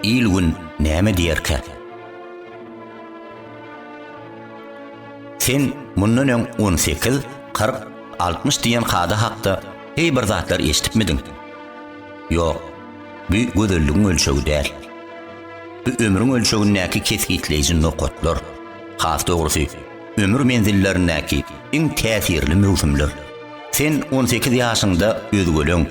İlgün näme diýerkä? Sen mundan öň 18, 40, 60 diýen hada hakda hey bir zatlar eşitipmidin? Ýok, bu gözelligiň ölçegi däl. Bu ömrüň ölçegindäki kesgitleýici nokatlar. Has dogrusy, ömür menzillerindäki iň täsirli mewsumlar. Sen 18 ýaşyňda özgöleň,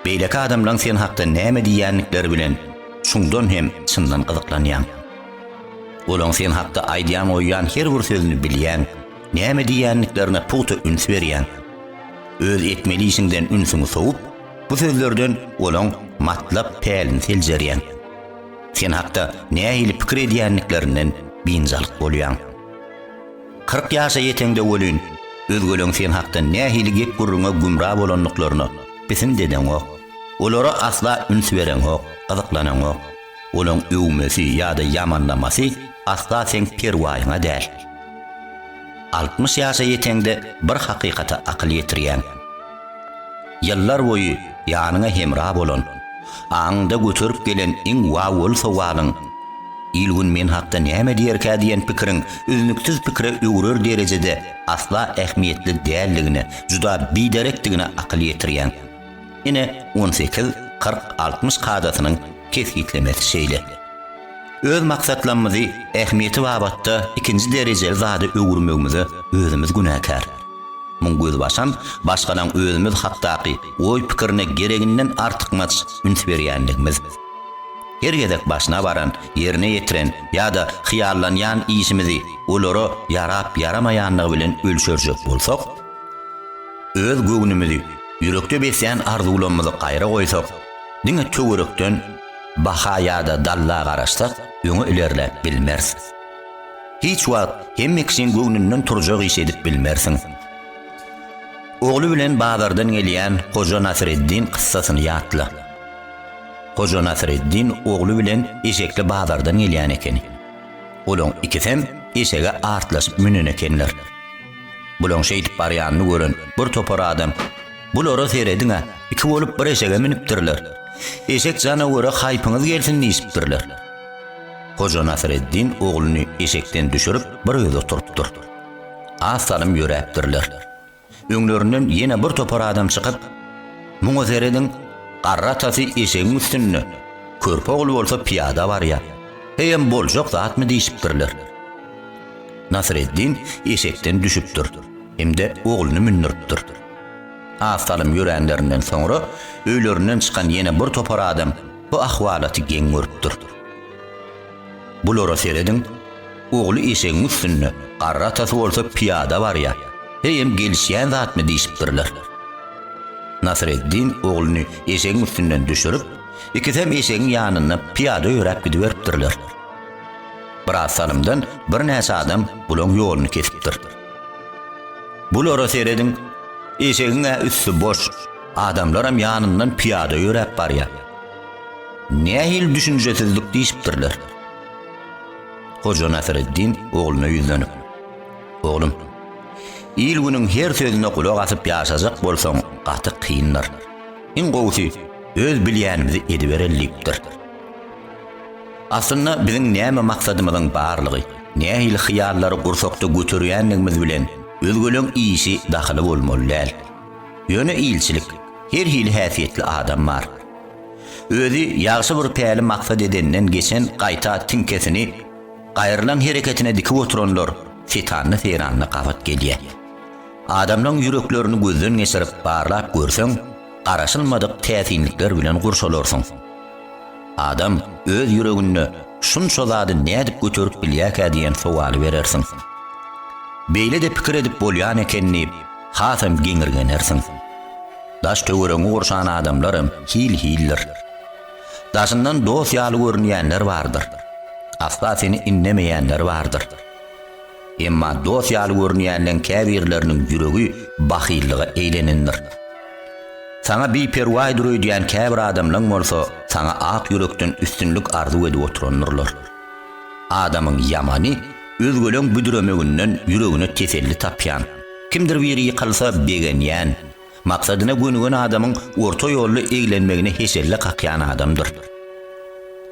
beýleki adamlaryň sen hakda näme diýänlikleri bilen şundan hem çyndan gyzyklanýan. Olaň sen hakda aýdýan oýan her bir sözüni bilýän, näme diýänliklerine puta üns berýän. Öz etmeli işiňden ünsüňi soğup, bu sözlerden olaň matlap pälini seljerýän. Sen hakda nähili pikir edýänliklerinden binjalyk bolýan. 40 ýaşa ýeteňde bolýan, özgöleň sen hakda nähili gep gurruna gumra bolanlyklaryny bisin deden ok. Olara asla üns beren ok, gyzyklanan ok. Olaň öwmesi ýa-da ýamanlamasy asla sen perwaýyňa däl. 60 ýaşa ýeteňde bir hakykata akyl ýetirýän. Ýyllar boýy ýanyňa hemra bolan, aňda götürüp gelen iň wawul sowalyň, ilgün men hakda näme diýerkä diýen pikiriň üzünüksiz pikire öwrer derejede asla ähmiýetli dälligini, juda biderekdigini akyl ýetirýän. Ine 18, 40, 60 kadasynyň kesgitlemesi şeýle. Öz maksatlarymyzy ähmiýeti babatda ikinji derejeli zady öwürmegimizi özümiz günäkär. Muň göz başan başgadan özümiz hakdaky oý pikirine gereginden artykmaç üns berýänligimiz. Her gezek başına baran, yerine yetiren ýa-da hyýallanýan işimizi olary yarap yaramaýanlygy bilen ölçerjek bolsak, öz göwnümizi ýürekde besýän arzuwlarymyzy gaýra goýsak, diňe töwerekden baha ýa-da dalla garaşsak, öňe ilerläp bilmersiz. Hiç wagt hemme kişiň göwnünden turjak iş edip bilmersiň. Ogly bilen Bazardan gelýän Hoja Nasreddin kyssasyny ýatla. Hoja Nasreddin ogly bilen eşekli Bazardan gelýän eken. Olaň ikisem eşege artlaşyp münen ekenler. Bulaň şeýdip barýanyny gören bir topar adam, bulara serediňe iki bolup bir eşege minipdirler. Eşek jana göre haýpyňyz gelsin diýipdirler. Hoja Nasreddin ogluny eşekden düşürüp bir ýerde oturupdyr. Asalym ýöräpdirler. Öňlerinden ýene bir topar adam çykyp, "Muňa serediň garra tasy eşegiň üstünde. Körpe ogly bolsa piýada barýar. Heýem boljak zatmy?" diýipdirler. Nasreddin eşekden düşüpdir. Hemde ogluny mindiripdir. Asalym ýörenlerinden soňra öýlerinden çykan ýene bir topar adam bu ahwalaty geň görüpdir. Bulara serediň ogly eşegiň üstünde garra tasy bolsa piýada barýar. Heýem gelişýän zatmy diýipdirler. Nasreddin ogluny eşegiň üstünden düşürüp, ikisem eşegiň ýanyna piýada ýörep gidiberipdirler. Biraz salymdan bir näçe adam bulaň ýoluny kesipdir. Bulara serediň eşegiňe üstü boş, adamlaram ýanyndan piýada ýörep barýar. Nähil düşünjesizlik diýipdirler. Hoja Nasreddin ogluny ýüzlenip, "Oglum, ilgüniň her sözüne kulak asyp ýaşajak bolsaň, gaty kynlar. Iň gowsy öz bilýänimizi ediberellikdir. Aslynda biziň näme maksadymyzyň barlygy, nähili hyýallary gursakda götürýänligimiz bilen özgöleň işi daxily bolmaly. Ýöne ilçilik, her hili häsiýetli adam bar. Özi ýagşy bir päli maksat edenden geçen gaýta tinkesini, gaýrylan hereketine dikip oturanlar, setanny seýranly gafat gelýär. Adamlaryň ýüreklerini gözden geçirip barlap görseň, garaşylmadyk täsinlikler bilen gurşalarsyň. Adam öz ýüreginde şunça zady nädip götürüp bilýärkä diýen sowaly berersiň. Beýle de pikir edip bolýan ekenini hasam geňirgenersiň. Daş töwereňi gurşan adamlarym hil-hildir. Daşyndan dost ýaly görünýänler bardyr. Asla seni inlemeýänler bardyr. Emma dost ýaly görünýänleň käbirleriniň ýüregi bahyllyga eýlenendir. Sana bir perwaý duruýan käbir adamlaryň bolsa, sana ak ýürekden üstünlük arzu edip oturanlar. Adamyň ýamany özgöleň büdüremeginden ýüregine teselli tapýan. Kimdir biri ýykylsa begenýän, maksadyna gönügen adamyň orta ýolly eýlenmegine heşelle kakýan adamdyr.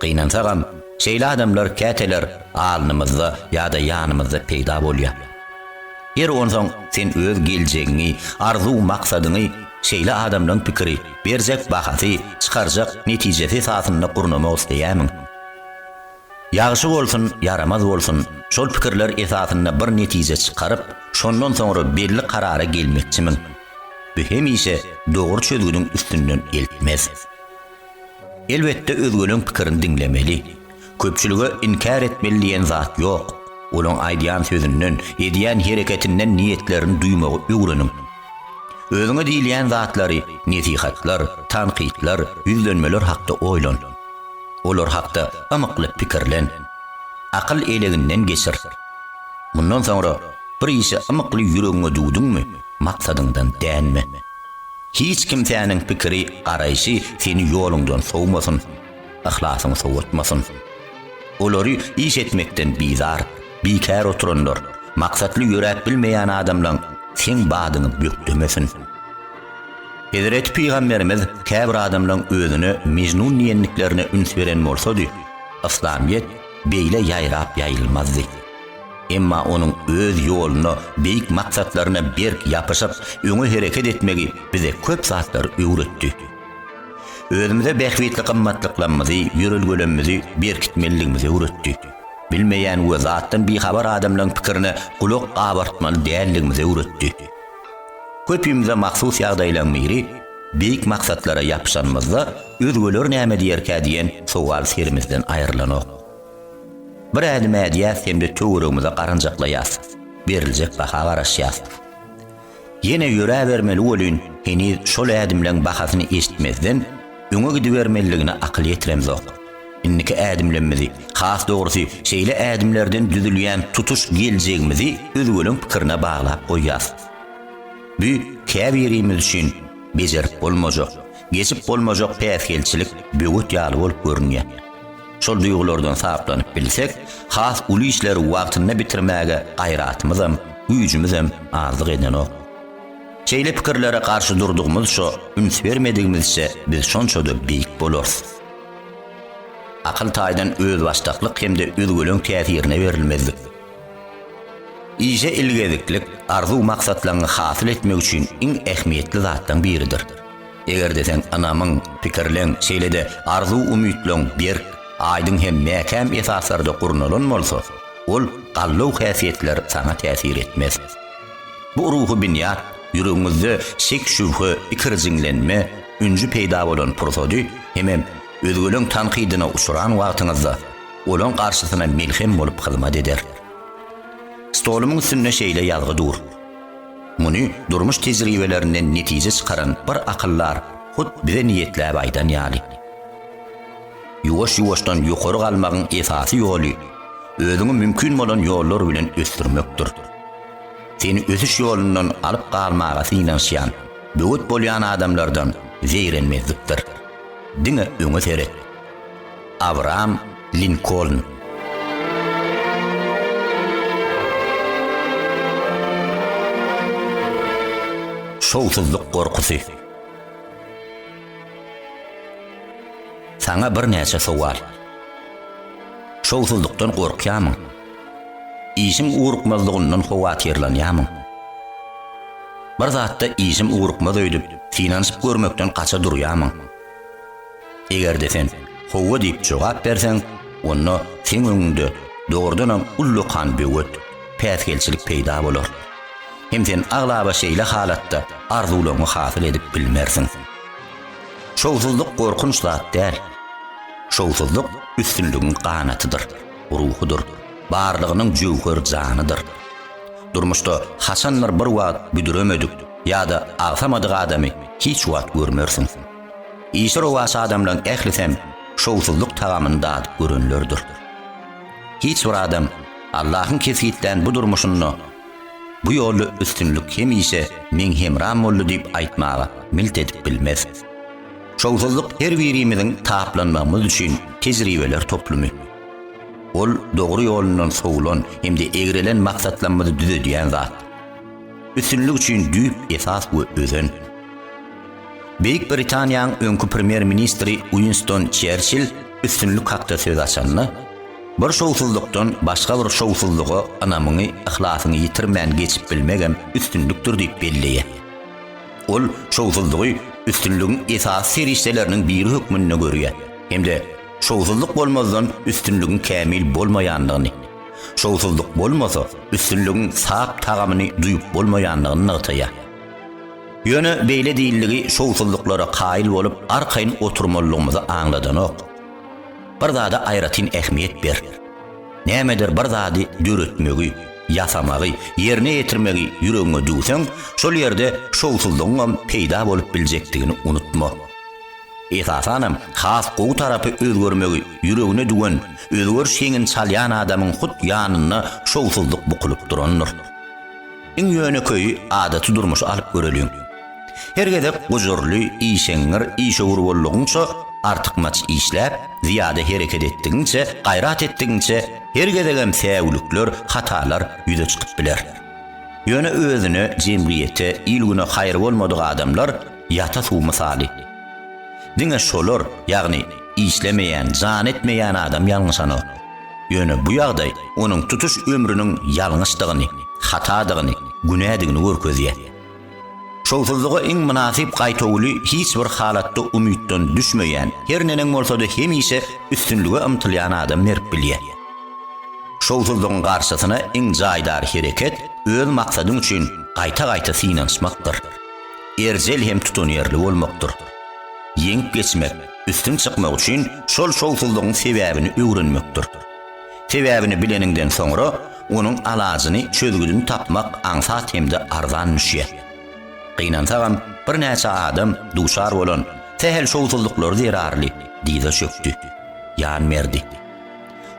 Gıynansagam, şeýle adamlar käteler alnymyzda ýa-da ýanymyzda peýda bolýar. Her onsoň sen öz geljegiňi, arzu maksadyny şeýle adamlaryň pikiri, berjek bahasy, çykarjak netijesi esasynda gurnamak isleýärmiň. Ýagşy bolsun, yaramaz bolsun, şol pikirler esasynda bir netije çykaryp, şondan soňra belli karara gelmekçimiň. Bu hemişe dogry çözgüniň üstünden eltmez. Elbette özgülüň pikirini dinlemeli. Köpçülüge inkar etmeli diýen zat ýok. Olaň aýdýan sözünden, edýän hereketinden niýetlerini duýmagy öwrenin. Özüňe diýilýän zatlary, nesihatlar, tanqidler, yüzlenmeler hakda oýlan. Olar hakda amykly pikirlen. Akyl eleginden geçir. Mundan soňra bir işe amykly ýüregiňe duýdyňmy, maksadyňdan dänme. Hiç kimsenin pikiri, garaýşy seni ýolundan sowmasyn, ahlasını sowatmasyn. Olary iş etmekden bizar, bikar oturanlar, maksatly ýörek bilmeýän adamlaryň sen badyny bökdemesin. Hazret Peygamberimiz käbir adamlaryň özüne mejnun niýetliklerine üns beren bolsady, İslamiyet beýle ýaýrap ýaýylmazdy. Emma onun öz ýoluna, beýik maksatlaryna berk ýapyşyp, öňe hereket etmegi bize köp zatlar öwretdi. Özümize bähwetli gymmatlyklarymyzy, ýörelgelerimizi berkitmeligimizi öwretdi. Bilmeýän we zatdan bihabar adamlaryň pikirini kulak gabartmaly dälligimizi öwretdi. Köpümize mahsus ýagdaýlaryň biri, beýik maksatlara ýapyşanmazda özgeler näme diýerkä diýen sowal serimizden aýrylanok. Bir ädim ädiýäs hemde töwregimize garanjaklaýas, beriljek baha garaşýas. Ýene ýöre bermeli bolyn, heniz şol ädimleň bahasyny eşitmezden öňe gidibermeligine akyl ýetiremzok. Inniki ädimlerimizi, has dogrusy şeýle ädimlerden düzülýän tutuş geljegimizi özgeleň pikirine baglap goýýas. Bu käbirimiz üçin bejerip bolmajak, geçip bolmajak päsgelçilik böwet ýaly bolup görünýär. Şol duýgulardan saplanyp bilsek, has uly işleri wagtynda bitirmäge gaýratymyzam, güýjümizem azlyk edenok. Şeýle pikirlere garşy durdugymyz şo, üns bermedigimizçe biz şonçada beýik bolarys. Akyl taýdan öz başdaklyk hemde özgeleň täsirine berilmezdi. İje ilgediklik, arzu maksatlaryny hasyl etmek üçin iň ähmiýetli zatdan biridir. Eger desen anamyň pikirleň şeýlede arzu umytlaryň berk, aýdyň hem mäkäm esaslarda gurnalan bolsa, ol gallaw häsiýetler sana täsir etmez. Bu ruhu binýat, ýüregiňizde şek şübhe, ikirjinglenme,ünji peýda bolan prosody hemem özgeleň tanqidine uçuran wagtyňyzda olaň garşysyna melhem bolup hyzmat eder. Stolumyň üstüne şeýle ýazgy dur. Muny durmuş tejribelerinden netije çykaran bir akyllar hut bize niýetläp aýdan ýaly. Ýuwaş-ýuwaşdan ýokary galmagyň esasy ýoly özüňi mümkin bolan ýollar bilen ösdürmekdir. Seni ösüş ýolundan alyp galmaga synanşýan, böwet bolýan adamlardan zeyrenmezlikdir. Diňe öňe seret. Abraham Lincoln. Şowsuzlyk gorkusy. Sana bir näçe sowal. Şowsuzlykdan gorkýarmyň? İşim uğrukmazlığından howatirlanýarmyň? Bir zatda işim uğrukmaz öýdüp, finansyp görmekden gaça durýarmyň? Eger desen, howa diýip jogap berseň, onda sen öňünde dogrudan ullukan böwet, päsgelçilik peýda bolar. Hem sen aglaba şeýle halatda arzularyny hasyl edip bilmersiň. Şowsuzlyk gorkunç zat däl. Şowsuzlyk üstünlügiň ganatydyr, ruhudur, barlygynyň jöwher janydyr. Durmuşda hasanlar bir wagt büdüremedik ýa-da agzamadyk adamy hiç wagt görmersiň. Işir owasy adamlaryň ählisem şowsuzlyk tagamyny dadyp görenlerdir. Hiç bir adam Allahyň kesitden bu durmuşyny bu ýolda üstünlük hemişe men hemram boldy diýip aýtmaga milt edip bilmez. Şowsuzlyk her birimiziň taplanmamyz üçin tejribeler toplumy. Ol dogry ýolundan sowulan hemde egrelen maksatlanmady düzedýän zat. Üstünlük üçin düýüp esas bu özen. Beýik Britaniýanyň öňkü premier ministri Winston Churchill üstünlük hakda söz açanna, bir şowsuzlukdan başga bir şowsuzluğa anamyny ihlasyny yitirmän geçip bilmegem üstünlüktür diýip belliýär. Ol şowsuzlygy üstünlügiň esas serişdeleriniň biri hükmünde görýär. Hemde şowsuzlyk bolmazdan üstünlügiň kämil bolmaýanlygyny, şowsuzlyk bolmasa üstünlügiň sap tagamyny duýup bolmaýanlygyny aýtýar. Ýöne beýle diýilligi şowsuzlyklara qaýyl bolup arkaýyn oturmalygymyzy aňladan ok. Bir zada aýratyn ähmiýet ber. Nämedir bir zady döretmegi, ýasamagy, ýerine ýetirmegi ýüregiňe duýsaň, şol ýerde şowsuzlygyň peýda bolup biljekdigini unutma. Esasanam has gowy tarapy özgörmegi ýüregine duýan, özgör şeňin çalýan adamyň hut ýanyna şowsuzlyk bukulyp durandyr. Iň ýöne köýi adaty durmuş alyp göreliň. Hergede gujurly, işeňir, işewur bollugyňça artık maç işläp, ziyade hereket etdigiňçe, gaýrat etdigiňçe hergedegem säwlükler, hatalar ýüze çykyp biler. Ýöne özüne, jemgyýete, ilgüne haýr bolmadyk adamlar ýata suw misaly. Diňe şolar, ýagny işlemeýän, jan etmeýän adam ýalňyşany. Ýöne bu ýagdaý onuň tutuş ömrüniň ýalňyşdygyny, hatadygyny, günädigini görkezýär. Şowsuzlyga iň münasip gaýtawly hiç bir halatda umytdan düşmeýän, her nenen bolsa-da hemişe üstünlüge ymtylýan adam merip bilýär. Şowsuzlygyň garşysyna iň jaýdar hereket öz maksadyň üçin gaýta-gaýta synanşmakdyr. Erjel hem tutunýarly bolmakdyr. Ýeňip geçmek, üstün çykmak üçin şol şowsuzlygyň sebäbini öwrenmekdir. Sebäbini bileniňden soňra onuň alagyny, çözgüdüni tapmak aňsat hemde arzan düşýär. Gynansaňam bir näçe adam duşar bolan tehel şowsuzlyklar zerarly diýse çökdi. Ýan merdi.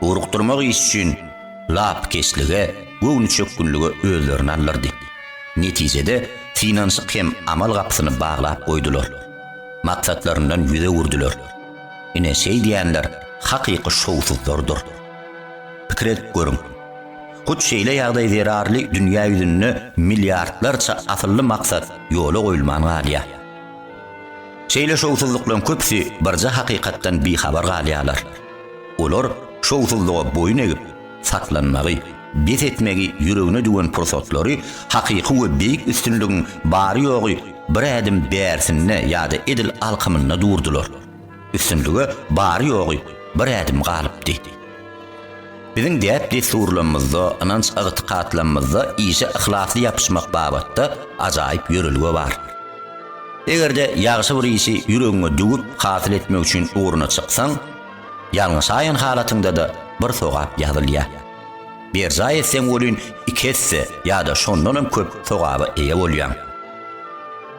Urukturmak üçin lap keslige, göwnü çökkünlige özlerini alyrdy. Netijede finansyk hem amal gapsyny baglap goýdular. Maksatlaryndan ýüze wurdular. Ine şeý diýenler hakyky şowsuzlardyr. Pikret görüň. Hut şeýle ýagdaý zerarly dünýä ýüzünde milliardlarça asylly maksat ýola goýulman galýa. Şeýle şowsuzlyklaryň köpsi birja hakykatdan bihabar galýalar. Olar şowsuzlyga boyun egip, saklanmagy, bet etmegi ýüregine duýan pursatlary hakyky we beýik üstünligiň bary ýogy bir edim bärsinne ýa-da edil alkymyna durdular. Üstünligi bary ýogy bir edim galypdy. Biziň diýip desurlarymyzda, ananç ygtykatlarymyzda işe ihlasly ýapyşmak babatda ajaýyp ýörelgi bar. Egerde ýagşy bir işi ýüregiňe dugip hasyl etmek üçin uğruna çyksaň, ýalňyşaýan halatyňda da bir sogap ýazylýar. Bir jaý etseň bolyn ikesse ýa-da şondan köp sogaba eýe bolýan.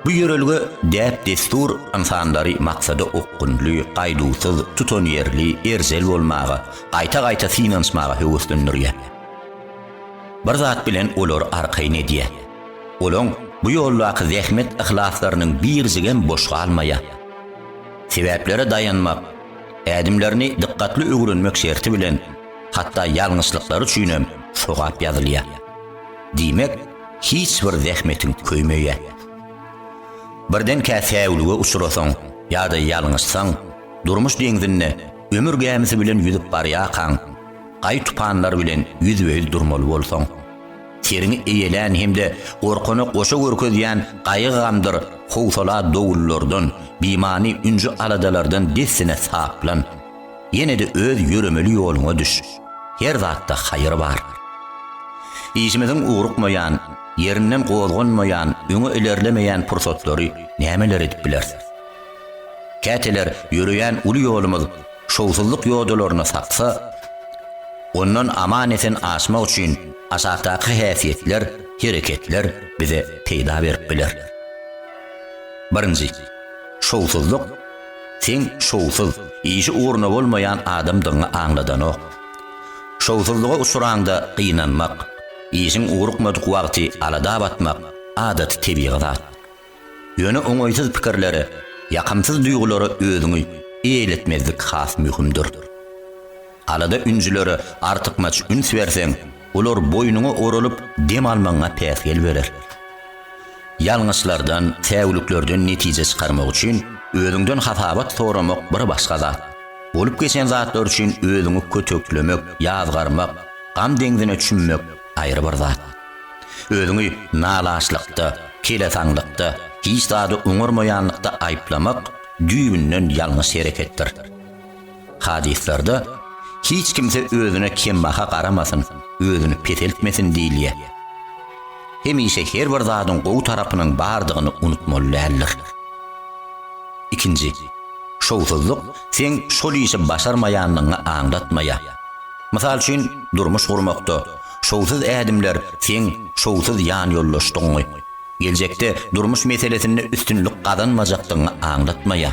Bu ýörelgi diýip destur insanlary maksady okkunly, gaýdusyz, tutunýerli, erjel bolmagy, gaýta-gaýta synanşmagy höwüslendirýär. Bir zat bilen olar arkaýyn edýär. Olaň bu ýoldaky zähmet ihlaslarynyň birjigem boşga almaýar. Sebäplere dayanmak, ädimlerini dikkatli öwrenmek şerti bilen hatda ýalňyşlyklary üçin sogap ýazylýar. Diýmek, hiç bir zähmetiň köýmeýär. Birden käsäwlige uçurasaň ýa-da ýalňyşsaň, durmuş deňzinde ömür gämisi bilen ýüzüp barýakan, gaý tupanlar bilen ýüzüböýüz durmaly bolsaň, serini eýelen hemde gorkuny goşa görkezýän gaýygamdyr howsala dowullardan, bimani üncü aladalardan desine saplan. Ýene-de öz ýüremeli ýoluňa düş. Her zatda haýyr bar. İşimiziň ugrukmaýan, yerinden gozgonmayan, öňe ilerlemeýän pursatlary nämeler edip bilersiz? Käteler ýürüýän uly ýolumyz şowsuzlyk ýodalaryna saksa, ondan aman esen aşmak üçin aşagdaky häsiýetler, hereketler bize peýda berip biler. Birinji, şowsuzlyk sen şowsuz, işi uğruna bolmayan adamdyňy aňladan ok. Şowsuzlyga uçuranda gynanmak, işin uğrukmadyk wagty alada batmak adaty tebii zat. Ýöne oňaýsyz pikirleri, ýakamsyz duýgulary özüňi eýletmezlik has mühimdir. Alada üncülere artykmaç üns berseň, olar boýnuňa oralyp dem almaňa päsgel berer. Ýalňyşlardan, täwlüklerden netije çykarmak üçin özüňden hasabat soramak bir başga zat. Bolup geçen zatlar üçün özüňi kötöklemek, ýazgarmak, gam deňdine düşünmek aýry bir zat. Özüňi nalaşlykda, kelesaňlykda, hiç zady uňurmaýanlykda aýplamak düýbünden ýalňyş hereketdir. Hadislerde hiç kimse özüne kembaha garamasın, özüni peteltmesin diýilýär. Hemişe her bir zadyň gowy tarapynyň bardygyny unutmalydylar. İkinci, şowsuzlyk sen şol işi başarmaýanlygyny aňlatmaýa. Mysal üçin durmuş gurmakda şowsuz ädimler sen şowsuz ýan ýollaşdyňy, geljekde durmuş meselesinde üstünlük kazanmajakdygyny aňlatmaýa.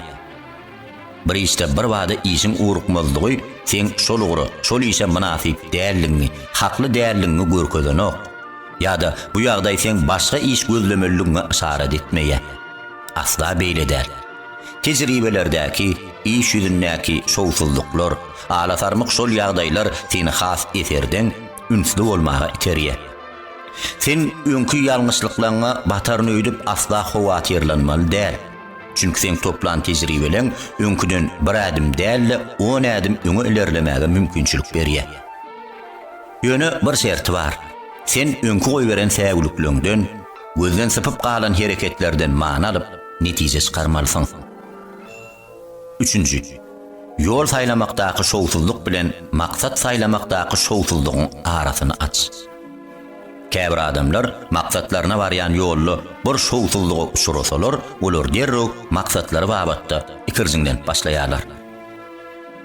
Bir işte bir wada işin urukmazlygy sen şol ugry, şol işe münasip dälligini, hakly dälligini görkezenok. Ýa-da bu ýagdaý sen başga iş gözlemeligini işaret etmeýe. Asla beýle däl. Tejribelerdäki, iş ýüzündäki şowsuzlyklar, alasarmyk şol ýagdaýlar seni has eserden ünsli bolmaga iterýär. Sen öňkü ýalňyşlyklaryňa batarny öýdüp asla howatyrlanmaly däl. Çünkü sen toplan tejribeleň öňküden bir adım däl, 10 adım öňe ilerlemäge mümkinçilik berýär. Ýöne bir şerti bar. Sen öňkü goýberen sägülükleriňden, gözden sypyp galan hereketlerden mana alyp netije çykarmalysyň. Üçüncü, yol saylamakdaky şowsuzlyk bilen maksat saylamakdaky şowsuzlygyň arasyny aç. Käbir adamlar maksatlaryna barýan ýolly bir şowsuzlyga uçurasalar, olar derrew maksatlary babatda ikirjiňden başlaýarlar.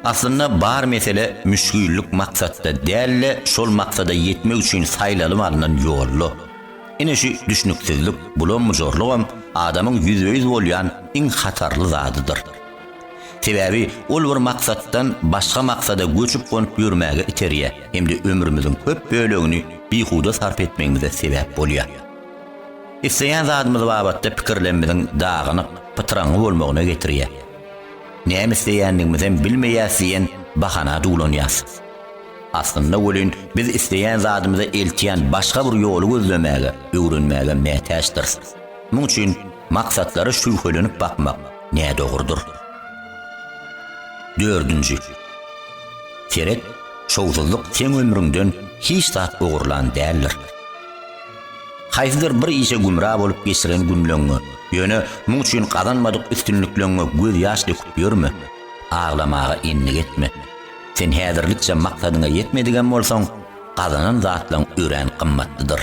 Aslında bar mesele müşgüllik maksatda dälle şol maksada yetmek üçin saýlalyp alynan ýolly. Ine şu düşnüksizlik, bulanmajorlygam adamyň ýüzüýüz bolýan iň hatarly zadydyr. Sebebi ol bir maksatdan başga maksada göçüp gonyp ýürmäge iterýär, hemde ömrümizin köp bölegini bihuda sarf etmemize sebäp bolýar. Isleýän zadymyz babatda pikirlenmeden dagyny, pytraňy bolmagyna getirýär. Näme isleýänligimizi bilmeýäsiň bahana dulanýas. Aslında bolyn biz isleýän zadymyza eltýän başga bir ýoly gözlemäge, öwrenmäge mätäçdir. Muň üçin maksatlary şüphelenip bakmak näme dogurdur. Dördüncü, Teret, şowsuzlyk sen ömrüňden hiç zat ogurlan däldir. Haýsydyr bir işe gümra bolup geçiren günleňi, ýöne muň üçin kazanmadyk üstünlükleňi göz ýaş döküp ýörme, ağlamaga innik etme. Sen häzirlikçe maksadyňa ýetmedigen bolsaň, kazanan zatlaň ören kymmatlydyr.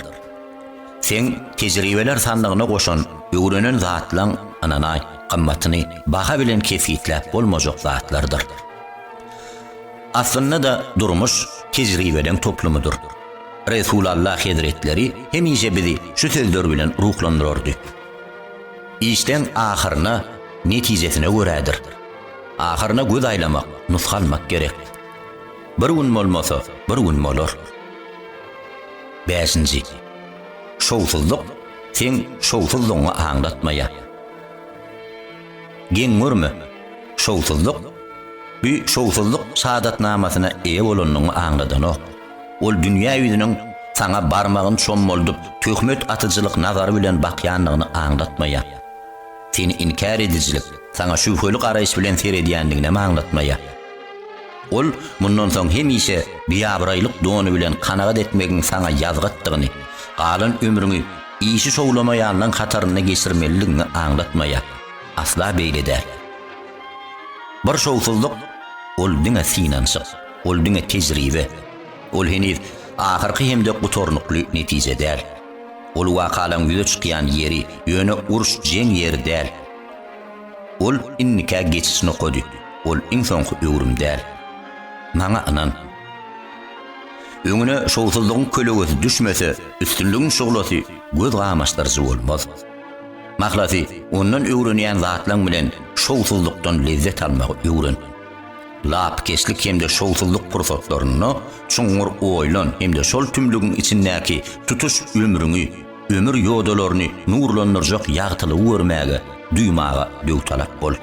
Sen tejribeler sandygyna goşan, öwrenen zatlaň ananay kymmatyny baha bilen kefitlep bolmajak zatlardyr. Aslında da durmuş tejribeden toplumudur. Resulullah Hazretleri hemişe bizi şu sözler bilen ruhlandyrdy. İşten ahyryna netijesine görädir. Ahyryna göz aýlamak, nushalmak gerek. Bir gün bolmasa, bir gün bolar. 5. Şowsuzlyk sen şowsuzlygyny aňlatmaýa. Geňmürmi? Şowsuzlyk bu şowsuzlyk şahadatnamasyna eýe bolanyny aňladanyk. Ol dünýä ýüzüniň sana barmagyn çomoldup töhmet atyjylyk nazary bilen bakýanlygyny aňlatmaýa. Seni inkar edijilik, sana şüphelik araýyş bilen seredýänligini aňlatmaýa. Ol mundan soň hemişe biýabraýlyk dony bilen kanagat etmegiň sana ýazgatdygyny, galan ömrüňi işi şowlamaýanlyň hataryny geçirmeliligini aňlatmaýa. Asla beýle däl. Bir şowsuzlyk ol diňe sinanşyk, ol diňe tejribe, ol heniz ahyrky hemde gutornukly netije däl. Ol wakalaň ýüze çykýan ýeri, ýöne uruş jeň ýeri däl. Ol innika geçişini goýdy, ol iň soňky öwrüm däl. Maňa anan. Öňüne şowsuzlygyň kölegi düşmese, üstünlügiň şoglasy göz gamaşdyrjy bolmaz. Mahlasi ondan öwrenýän zatlaň bilen şowsuzlykdan lezzet almagy öwren. Lap keslik hemde şowsuzlyk pursatlaryny çuňur oýlan hemde şol tümlügiň içindäki tutuş ömrüňi, ömür ýodalaryny nurlandyrjak ýagtyly görmäge, duýmaga döwtalak bol.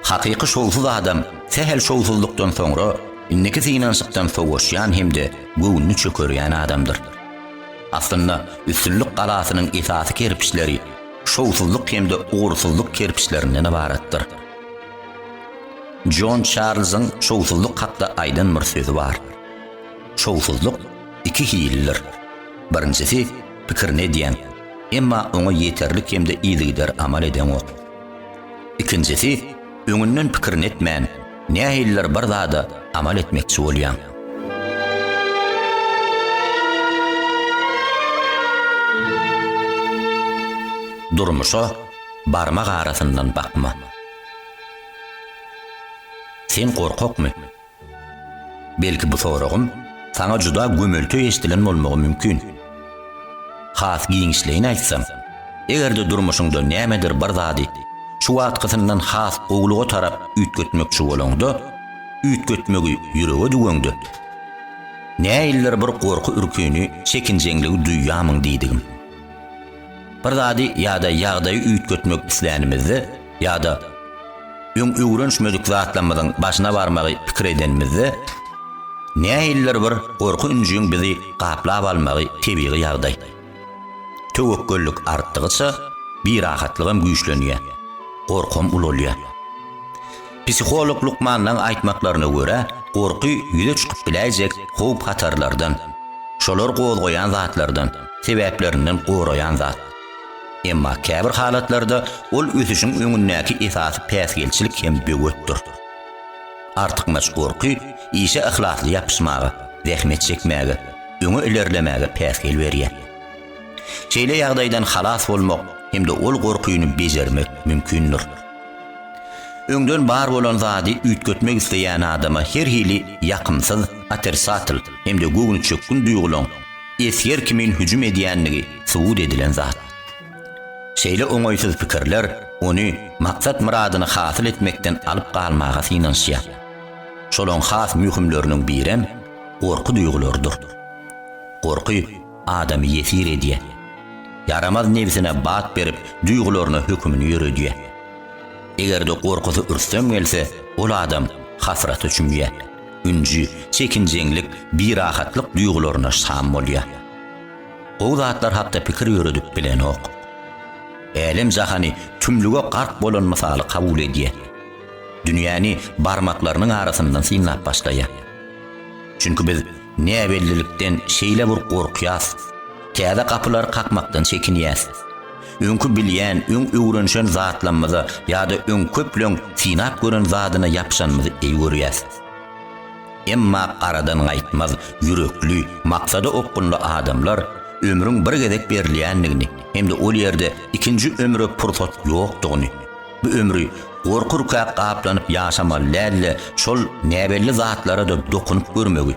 Hakyky şowsuz adam sehel şowsuzlykdan soňra inneki sinanşykdan soňuşýan hemde göwnü çökerýän adamdyr. Aslında üstünlük galasynyň esasy kerpiçleri şowsuzlyk hemde uğursuzlyk kerpiçlerinden ibaratdyr. John Charles'ın şowsuzluk hakda aydın bir sözü var. Şowsuzluk iki hildir. Birincisi pikirine diýen, emma oňa ýeterlik hemde ýygydyr amal eden ok. İkincisi öňünden pikirini etmän, nähiller bir zada amal etmekçi bolýan. Durmuşa barmak arasından bakma. Sen korkakmy? Belki bu soragym sana juda gömeltü eşdilen bolmagy mümkin. Has giňişleýini aýtsam, egerde durmuşyňda nämedir bir zady şu wagtyndan has gowluga tarap üýtgetmekçi bolanda, üýtgetmegi ýürege düwüňde. Näiller bir korku ürküni, çekinjeňligi duýýamyň diýdigim. Bir zady ýa-da ýagdaýy üýtgetmek islenimizde, ýa-da öwrenşmedik zatlanmadan başına barmagy pikir edenimizde, näiller bir korku ünjüň bizi gaplap almagy tebii ýagdaý. Tewekkellik artdygyça bir rahatlygym güýçlenýär, korkum ululýar. Psikolog Lukman'dan aýtmaklaryna görä, korky ýüze çykyp biläjek howp hatarlardan, şolar gowulgaýan zatlardan, sebeplerinden goraýan zat. Emma käbir halatlarda ol ösüşiň öňündäki esasy päsgelçilik hem böwetdir. Artykmaç korky işe ahlakly ýapyşmagy, zähmet çekmäge, öňe ilerlemäge päsgel berýär. Şeýle ýagdaýdan halas bolmak hemde ol gorkuýuny bejermek mümkindir. Öňden bar bolan zady üýtgetmek isleýän adama her hili ýakymsyz, atersatyl hemde göwüni çökkün duýgulan, esger kimin hüjüm edýänligi suwud edilen zat. Şeýle oňaýsyz pikirler ony maksat muradyny hasyl etmekden alyp galmaga synanşýar. Şolaň has mühimleriniň birem gorku duýgulardyr. Gorky adamy ýesir edýär. Yaramaz nefsine bat berip duýgularyna hökmüni ýöredýär. Egerde gorkusy ürsem gelse, ol adam hasrat üçünýär. Ünji, çekinjeňlik, bir rahatlyk duýgularyna şam bolýar. O zatlar hakda pikir ýöredip bilen ok. Elim jahany tümlüge gark bolan misaly kabul edýär. Dünýäni barmaklarynyň arasyndan synlap başlaýar. Çünki biz näbellilikden şeýle bir gorkýas, käde kapylar kakmakdan çekinýäs. Öňkü bilýän, öň öwrenşen zatlanmaza ýa-da öň köpleň synap gören zadyna ýapşanmazy eýgörýäs. Emma aradan gaýtmaz, ýürekli, maksady okgunly adamlar ömrüň bir gezek berilýänligini, hemde ol ýerde ikinji ömre pursat ýokdugyny, bu ömrü gorkurka gaplanyp ýaşamaly, şol näbelli zatlara da dokunup görmegi,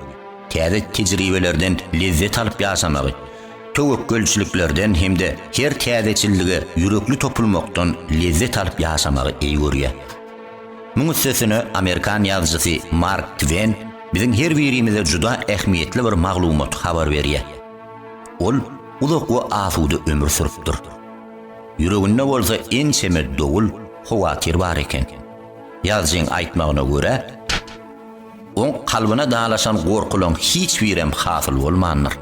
käde tejribelerden lezzet alyp ýaşamagy, tewekkelçiliklerden hemde her kädeçillige ýürekli topulmakdan lezzet alyp ýaşamagy eýgörýär. Muňa sesini Amerikan ýazgysy Mark Twain biziň her birimize juda ähmiýetli bir maglumat habar berýär. Ol uzak we asuda ömür sürüpdir. Ýüreginde bolsa en semer dogul, howatir bar eken. Ýazgyň aýtmagyna görä, oň kalbyna dağlaşan gorkulan hiç birem hasyl bolmandyr.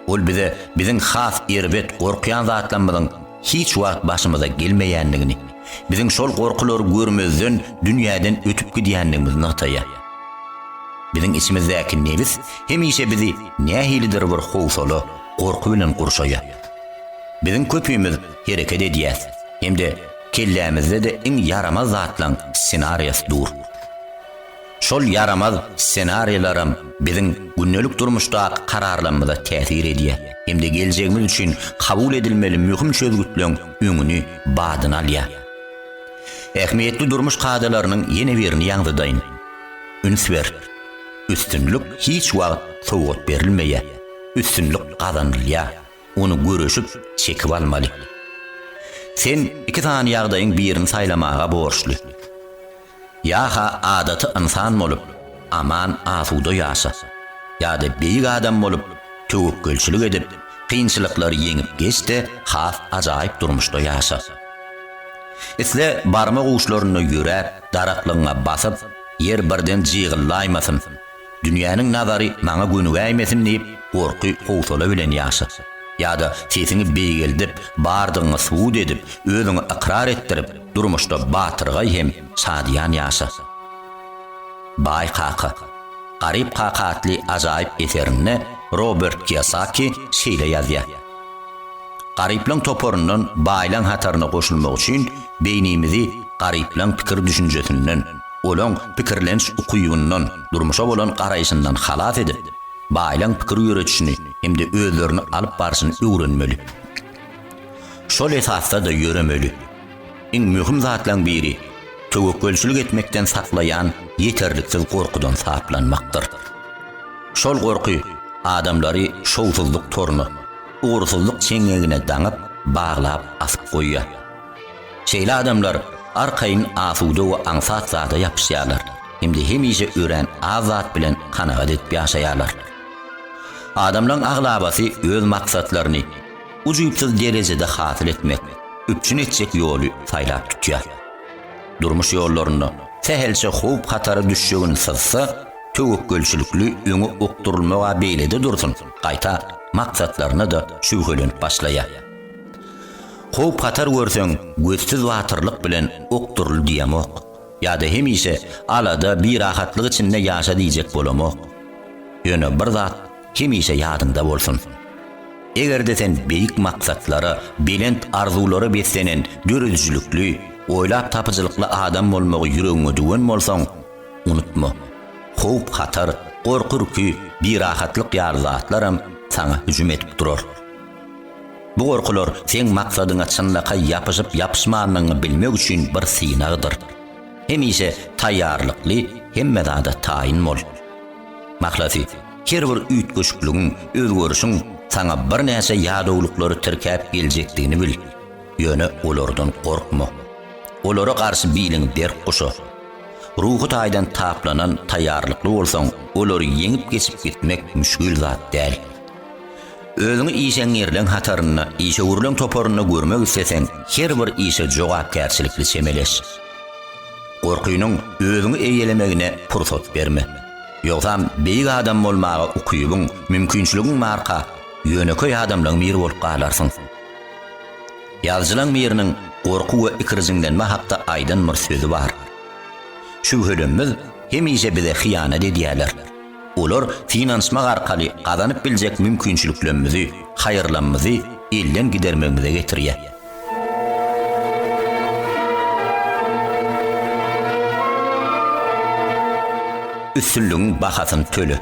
Ol bize biziň has erbet gorkýan zatlanmadan hiç wagt başymyza gelmeýänligini, biziň şol gorkulary görmezden dünýäden ötüp gidýänligimizni ataýar. Biziň içimizdäki nebis hemişe bizi nähilidir bir howsala, gorku bilen gurşaýar. Biziň köpüýmiz hereket edýäs, hemde kellämizde de iň yaramaz zatlaň ssenariýas dur. Şol yaramaz ssenariýalaram biziň günnelik durmuşda kararlanmada täsir edýär. Hemde geljegimiz üçin kabul edilmeli mühim çözgütleň öňüni badyna alýar. Ähmiýetli durmuş kadalarynyň ýene birini ýaňdydaýyn. Ünswer, üstünlük hiç wagt sowgat berilmeýär. Üstünlük gazanylýar. Onu görüşüp çekip almaly. Sen iki tane ýagdaýyň birini saýlamaga borçly. Ýa-ha adaty insan bolup, aman asuda ýaşa. Ýa-da beýik adam bolup, tewekkelçilik edip, kynçylyklary ýeňip geçdi, has ajaýyp durmuşda ýaşa. Isle barmak uçlaryna ýörär, daraklyňa basyp, yer birden jygyllaýmasyn. Dünýäniň nazary maňa gönügäýmesin diýip, gorky howsala bilen ýaşa. ýa-da sesini beýgeldip, bardygyny suwud edip, özüňi ikrar etdirip, durmuşda batyrga hem şadyan ýaşa. Bay Kaka, garip kakatly ajaýyp eserini Robert Kiyosaki şeýle ýazýar. Garipleň toporundan baýlaň hataryna goşulmak üçin beýnimizi garipleň pikir düşünjesinden, olaň pikirlenç ukuyundan, durmuşa bolan garaýşyndan halat edip, baýlaň pikir ýöretişini hemde özlerini alyp barşyny öwrenmeli. Şol esasda da ýöremeli. Iň möhüm zatlaryň biri töwekkülçilik etmekden saklayan yeterliksiz gorkudan saplanmakdyr. Şol gorky adamlary şowsuzlyk torunu, uğursuzlyk çeňegine daňyp, baglap asyp goýýar. Şeýle adamlar arkaýyn asuda we aňsat zata ýapyşýarlar. Hemde hemişe ören azat bilen kanagat etip ýaşaýarlar. Adamlaryň aglabasy öz maksatlaryny ujypsyz derejede hasyl etmek, üpçün etjek ýoly saýlap tutýar. Durmuş ýollaryny sehelçe howp hatary düşýägini sızsa, töwekkülçilikli öňe okturulmaga beýlede dursun. Gaýta maksatlaryna da şübhelenip başlaýar. Howp hatar görseň, gözsiz watyrlyk bilen okturul diýemek, ýa-da hemişe alada bir rahatlyk içinde ýaşa diýjek bolamak. Ýöne bir zat hemişe ýadynda bolsun. Egerde sen beýik maksatlara, belent arzulary beslenen, dörüjlükli, oýlap tapyjylykly adam bolmagy ýüregiňe düwen bolsaň, unutma. Howp hatar, gorkurky bir rahatlyk ýarzatlaram sana hüjüm etip durar. Bu gorkular sen maksadyňa çynlaka ýapyşyp ýapyşmanyňy bilmek üçin bir synagdyr. Hemişe taýýarlykly, hemme zada taýyn bol. Maklasy, her bir üýtgeçligiň, özgörüşiň sana bir näçe ýadawlyklary tirkäp geljekdigini bil. Ýöne olardan gorkma. Olara garşy biýliň berk guşa. Ruhy taýdan taplanan taýýarlykly bolsaň, olary ýeňip geçip gitmek müşkül zat däl. Özüňi işeň ýerden hataryny, işe urlan toporuny görmek isteseň, her bir işe jogapkärçilikli çemeleş. Gorkynyň özüňi eýelemegine pursat berme. Ýogsa beýik adam bolmagy ukuyubyň, mümkinçiligiň marka, ýöneköy adamlaryň biri bolup galarsyň. Ýazgylaň biriniň gorku we ikirjiňdenme hakda aýdan bir sözi bar. Şübhelenmez hemişe bize hyýanat edýärler. Olar finansmak arkaly gazanyp biljek mümkinçiliklerimizi, haýyrlanmyzy elden gidermegimize getirýär. Üstünlüğün bahasın tölü.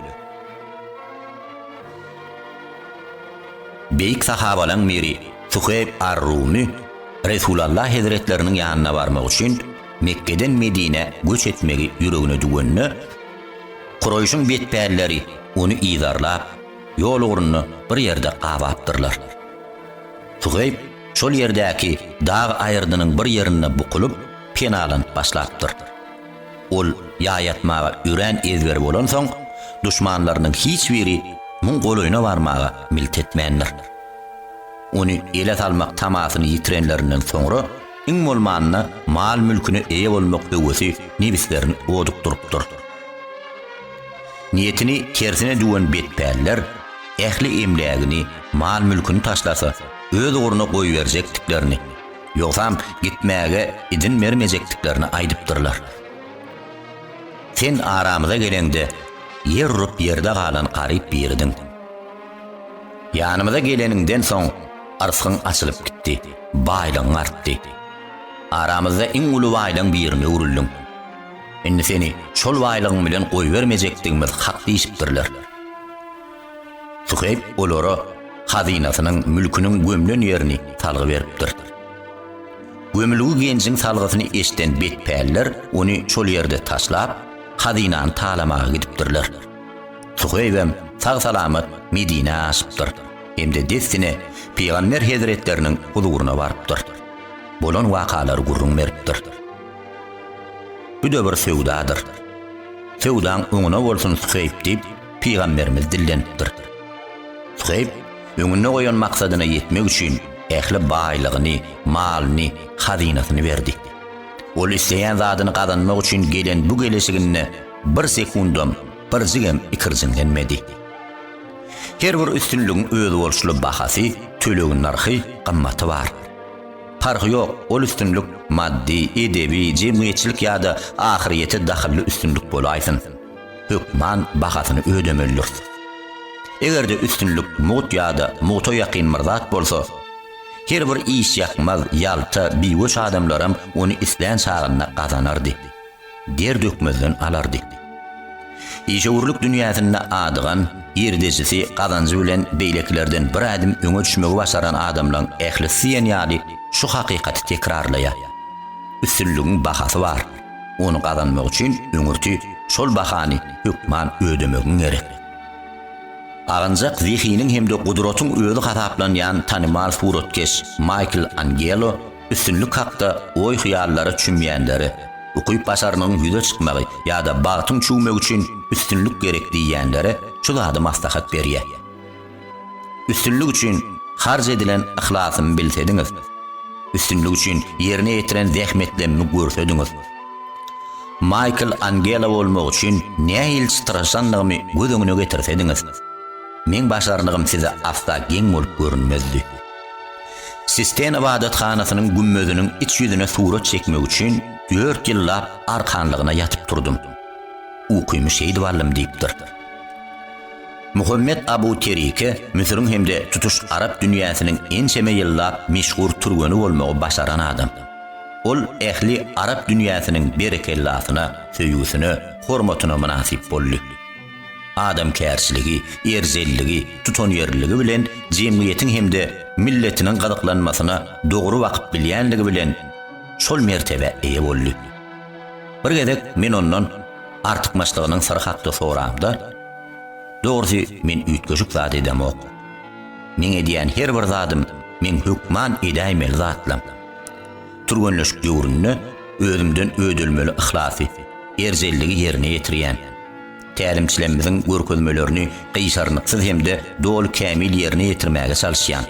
Beýik sahabalan biri Suheyb ar-Rumi Resulullah Hazretleriniň ýanyna barmak üçin Mekke'den Medine göç etmegi ýüregine düwenni, Qurayşyň betbärleri onu ýyzarlap, ýol ugrunny bir ýerde gabapdyrlar. Suheyb şol ýerdäki dağ aýyrdynyň bir ýerine bukulup, penalanyp başlapdyr. Ol ýaýatmaga üren ezber bolan soň, düşmanlarynyň hiç biri muň golaýyna barmaga milt etmändir. Onu ele salmak tamasyny ýitirenlerinden soňra, iň bolmanyna mal mülküne eýe bolmak öwesi nebislerini odup durupdyr. Niyetini kersine düwen betbärler, ähli emlägini, mal mülküni taşlasa, öz ugruna goýberjekdiklerini, ýogsam gitmäge idin bermejekdiklerini aýdypdyrlar. Sen aramyza gelende, yer urup ýerde galan garyp birdiň. Ýanymyza geleninden soň arsyň açylyp gitdi, baýlaň artdy. Aramyzda iň uly baýlaň birine uruldum. Indi seni şol baýlagyň bilen goýbermejekdigimiz hak diýipdirler. Suheyb olara hazinasynyň mülküniň gömlen ýerini talgy beripdir. Gömülügi genjiň salgysyny eşden betbärler onu şol ýerde taşlap, hazinany talamaga gidipdirler. Suheybem sag salamat Medine aşypdyr. Hemde destine Peýgamber Hazretleriniň huzuruna barypdyr. Bolan wakalary gurrun beripdir. Bu da bir sewdadyr. Sewdaň öňüne bolsun Suheyb diýip Peýgamberimiz dillenipdir. Suheyb öňüne goýan maksadyna ýetmek üçin ähli baýlygyny, malyny, hazinasyny berdi. Ol isleýän zadyny gazanmak üçin gelen bu geleşigine bir sekundam, bir jigem ikirjinlenmedi. Her bir üstünlüğün özü bolşuly bahasy, tölegin narhy, gymmaty bar. Farky ýok, ol üstünlük maddi, edebi, jemgyýetçilik ýa-da ahirete dahilli üstünlük bolaýsyn. Hükman bahasyny ödemeldir. Egerde üstünlük mut ýa-da muto ýakyn mirzat bolsa, her bir iş ýakmaz, ýalta, biwüş adamlaram ony islen çagyna gazanardy. Der dökmezden alardy. İşewurluk dünýäsinde adygan, ýerdejisi gazanjy bilen beýleklerden bir adım öňe düşmegi başaran adamlaryň ählisi ýaly şu hakykaty tekrarlaýar. Üstünlüğün bahasy bar. Onu gazanmak üçin öňürti şol bahany hükman ödemegiň gerek. Ancak zihinin hem de kudretun özü hataplanyan tanymal suratkeş Michelangelo üstünlük hakda oy hyýallary çünmeýänleri, okuyup başarynyň ýüze çykmagy ýa-da bagtyň çümek üçin üstünlük gerek diýýänlere şu zady maslahat berýär. Üstünlük üçin harj edilen ihlasy bilsediňiz, üstünlük üçin ýerine ýetiren zähmetlerni görsediňiz. Michelangelo bolmak üçin näil tıraşanlygymy göz getirsediňiz, men başarnygym size asla geň bolup görünmezdi. Sistem ibadatxanasynyň gümmözüniň iç ýüzüne surat çekmek üçin 4 ýyllap arkanlygyna ýatyp durdum. Ukymy şeýdi wallym diýipdir. Muhammed Abu Terike, Misriň hemde tutuş Arap dünýäsiniň en çeme ýyllap meşhur turgany bolmagy başaran adam. Ol ähli Arap dünýäsiniň berekellasyna, söýgüsine, hormatyna münasip boldy. Adam kärçiligi, erzelligi, tuton ýerligi bilen jemgyýetiň hemde milletiniň gadaklanmasyna dogry wakyp bilýänligi bilen şol mertebe eýe boldy. Bir gezek men ondan artykmaçlygynyň sary hakda soramda, dogry men üýtgeşik zat edemok. Men edýän her bir zadym men hükman edäýmeli zatlam. Turganlyşyk ýurunny özümden ödülmeli ihlasy, erzelligi ýerine ýetirýän. Tälimçilerimiziň görkezmelerini gysarnyksyz hemde dol kämil ýerine ýetirmäge çalyşýan.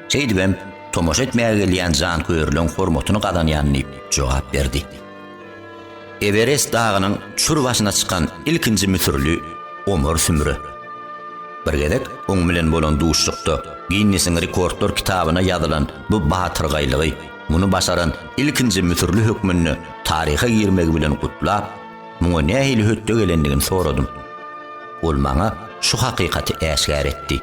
Şeýdibem tomoş etmäge gelýän jan köýürlüň hormatyny gazanýanyny jogap berdi. Everest dagynyň çur başyna çykan ilkinji müsürlü Omar Sümri. Bir gezek oň bilen bolan duşlukda Guinness'in rekordlar kitabyna ýazylan bu batyrgaýlygy, muny başaran ilkinji müsürlü hökmünni taryha girmegi bilen gutlap, muňa nähili hötde gelendigini soradym. Ol maňa şu hakykaty äşgär etdi.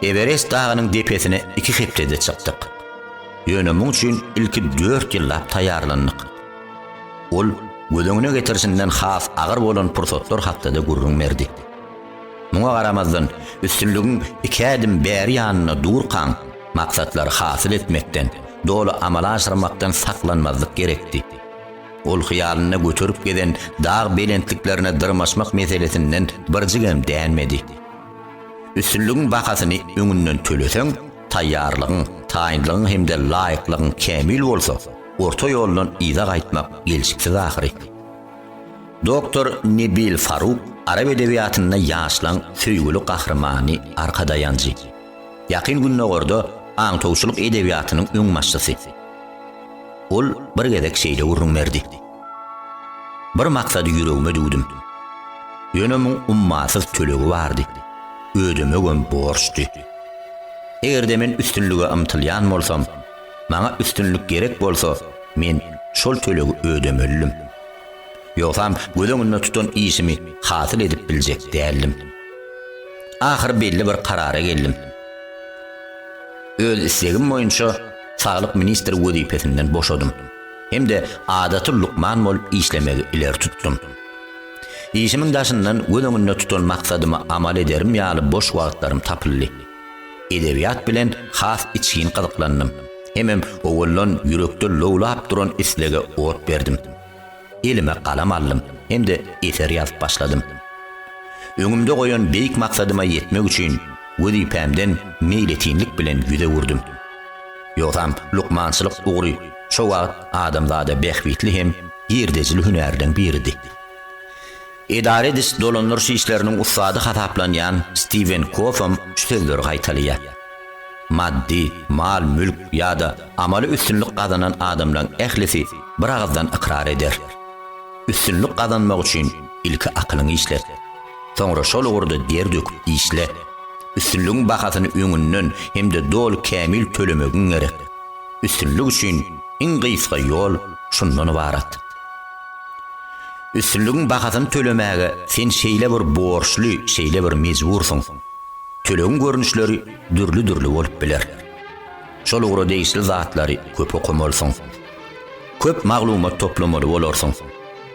Everest dagynyň depesine 2 heptede çykdyk. Ýönemek üçin ilki 4 ýyllap taýýarlandyk. Ol gödöňüne getirisinden has agyr bolan pursatlar hakda gurrun berdi. Muňa garamazdan üstünlügiň 2 adım bäri ýanyna durkan maksatlary hasyl etmekden, dolu amala aşyrmakdan saklanmazlyk gerekdi. Ol hyýalyna götürüp gelen dağ belentliklerine dırmaşmak meselesinden birjigem däňmedi. Üstünlügiň bahasyny öňünden töleseň, taýýarlygyň, taýynlygyň hemde laýyklygyň kämil bolsa, orta ýoldan ýyza gaýtmak gelişiksiz ahyry. Doktor Nebil Faruk Arab edebiýatyna ýaşlan söýgüli gahrymany arkadaýanjy. Ýakyn günnägerde aňtowçylyk edebiýatynyň öňmaşçysy. Ol bir gezek şeýle urun berdi. Bir maksady ýüregime dugdum. Ýönemin ummasyz tölegi bardy. Ödemegem borçdy. Egerde men üstünlüge ymtylýan bolsam, maňa üstünlük gerek bolsa, men şol tölegi ödemeliyim. Ýoksam gödöňünde tutan işimi hasyl edip biljek däldim. Ahir belli bir karara geldim. Öz islegim boýunça Sağlık Ministri wezipesinden boşadym. Hem de adaty lukman bolup işlemegi iler tutdum. İşimiň daşyndan gödöňünde tutan maksadyma amal ederim ýaly boş wagtlarym tapyldy. Edebiýat bilen has içgin gyzyklandym. Hemem owullan ýürekde lowlap duran islege ot berdim. Elime kalam aldım, hem de eser ýazyp başladym. Öňümde goýan beýik maksadyma ýetmek üçin wezipemden meýletinlik bilen ýüze wurdum. Ýoksam lukmançylyk ugry şo wagt adamzada behwitli hem ýerdejil hünärden biridi. Edare ediş dolanlyş işleriniň ustady hataplanýan Steven Kofam şöýler gaýtalýar. Maddi, mal, mülk ýa-da amaly üstünlük gazanan adamlaryň ählisi bir agazdan ikrar eder. Üstünlük gazanmak üçin ilki akylyňy işlet. Sonra şol urda der döküp işle. Üstünlüğün bakasyny öňünden hemde dol kämil tölemegin gerek. Üstünlük üçin en gysga ýol şundan ibarat. Üstünlüğün bakasyny tölemäge sen şeýle bir borçly, şeýle bir mejbursyň. Tölegin görnüşleri dürli bolup biler. Şol ugry deýişli zatlary köp okumalysyň. Köp maglumat toplamaly bolarsyň.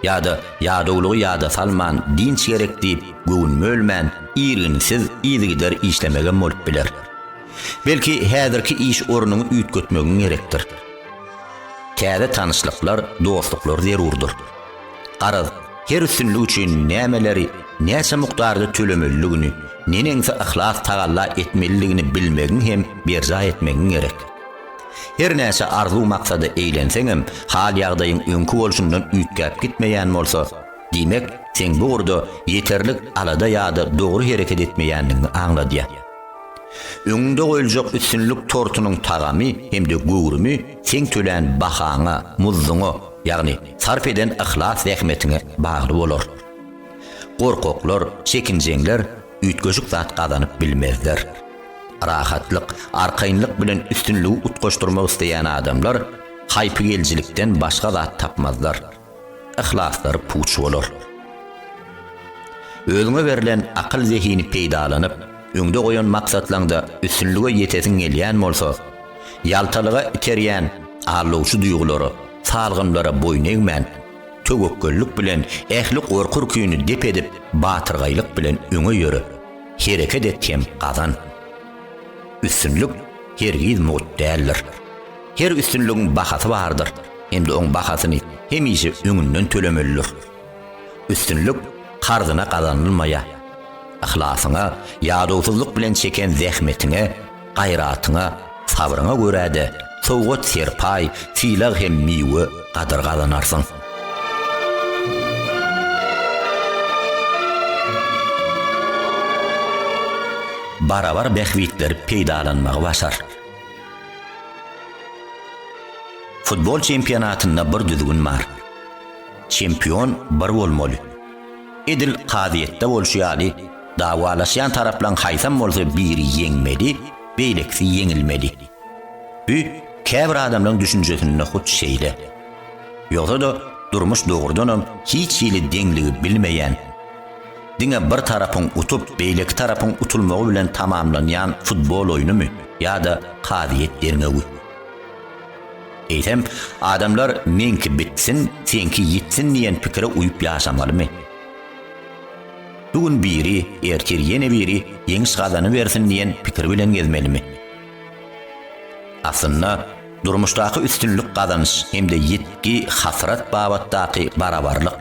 Ýa-da ýadawlygy ýa-da salman din çerek diýip göwnmölmän, ýygynysiz ýygyder işlemegen bolup biler. Belki häzirki iş orunyny üýtgetmegin gerekdir. Täze tanışlyklar, dostluklar zerurdur. Garaz, her üstünlük üçin nämeleri, näçe mukdarda tölemeligini, neneňse ihlas tagalla etmeliligini bilmegin hem berja etmegin gerek. Her näçe arzu maksady eýlenseňem, hal ýagdaýyň öňkü bolşundan üýtgäp gitmeýän bolsa, diýmek sen bu urda ýeterlik alada ýa-da dogry hereket etmeýänligini aňladýa. Öňünde goýuljak üstünlük tortunyň tagamy hemde göwrümi sen tölen bahaňa, muzluňa, ýagny sarf eden ihlas zähmetine bagly bolar. Gorkoklar, çekinjeňler üýtgeşik zat gazanyp bilmezler. Rahatlyk, arkaýynlyk bilen üstünlüği utgoşdurmak isteýän adamlar haýpygeljilikden başga zat tapmazlar. Ihlaslar puç bolar. Özüňe berilen akyl zehini peýdalanyp, öňde goýan maksatlaňda üstünlüge ýetesiň gelýän bolsa, ýaltalyga iterýän arlowçy duýgulary, salgynlara boyun egmän, tögökkellik bilen ähli gorkur küýüni dep edip, batyrgaýlyk bilen öňe ýöre, hereket etjem gazan. Üstünlük hergiz mut däldir. Her üstünlüğün bahasy bardyr. Hemde oň bahasyny hemişe öňünden tölemelidir. Üstünlük karzyna kazanylmaýa, ihlasyňa, ýadawsuzlyk bilen çeken zähmetine, gaýratyňa, sabryňa görä-de sowgat serpay, filag hem miwe gadyr gazanarsyň. Barabar behwitler peýdalanmagy başar. Futbol çempionatynda bir düzgün bar. Çempion bir bolmaly. Edil qadiýetde bolşýaly, dawalaşýan taraplan haýsam bolsa biri ýeňmeli, beýleksi ýeňilmeli. Bu käbir adamlaryň düşünjesinde hut şeýle. Ýogsa da durmuş dogrudanam hiç ýyly deňligi bilmeýän, diňe bir tarapyň utup, beýlek tarapyň utulmagy bilen tamamlanýan futbol oýunymy ýa-da qadiýet derňegi. Eýsem, adamlar menki bitsin, senki ýitsin diýen pikire uýup ýaşamalymy? Bugün biri, ertir ýene biri ýeňiş gazany bersin diýen pikir bilen gezmelimi? Aslynda durmuşdaky üstünlük gazanyş hemde ýetki, hasrat babatdaky barabarlyk,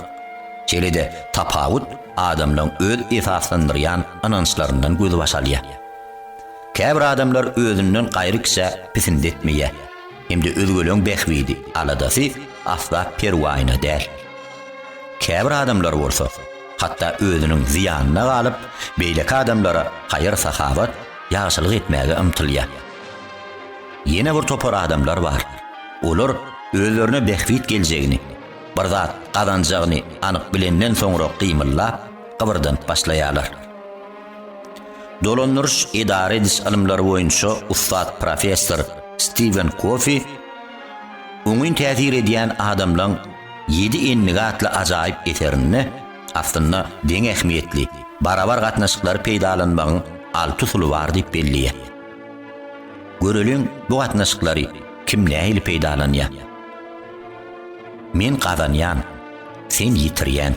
çelede tapawut adamlaryň öz esaslandyrýan anançlaryndan gözi başalýar. Käbir adamlar özünden gaýry kişe pisinde etmeýär. Hemde özgöleň behwidi, aladasy asla perwaýyna däl. Käbir adamlar bolsa, hatta özüniň ziyanyna galyp, beýlek adamlara haýyr sahabat, ýagşylyk etmäge ymtylýar. Ýene bir topar adamlar bar. Olar özlerine behwit geljegini, bir zat gazanjagyny anyk bilenden soňra gymyllap, gybyrdan başlaýarlar. Dolandyryş idare ediş alymlary boýunça ustad professor Stephen Covey öňün täsir edýän adamlaryň 7 enligi atly ajaýyp eserini aslynda deň ähmiýetli, barabar gatnaşyklary peýdalanmagyň 6 usuly bar diýip belliýär. Göreliň bu gatnaşyklary kim nähili peýdalanýar? Men gazanýan, sen ýitirýän.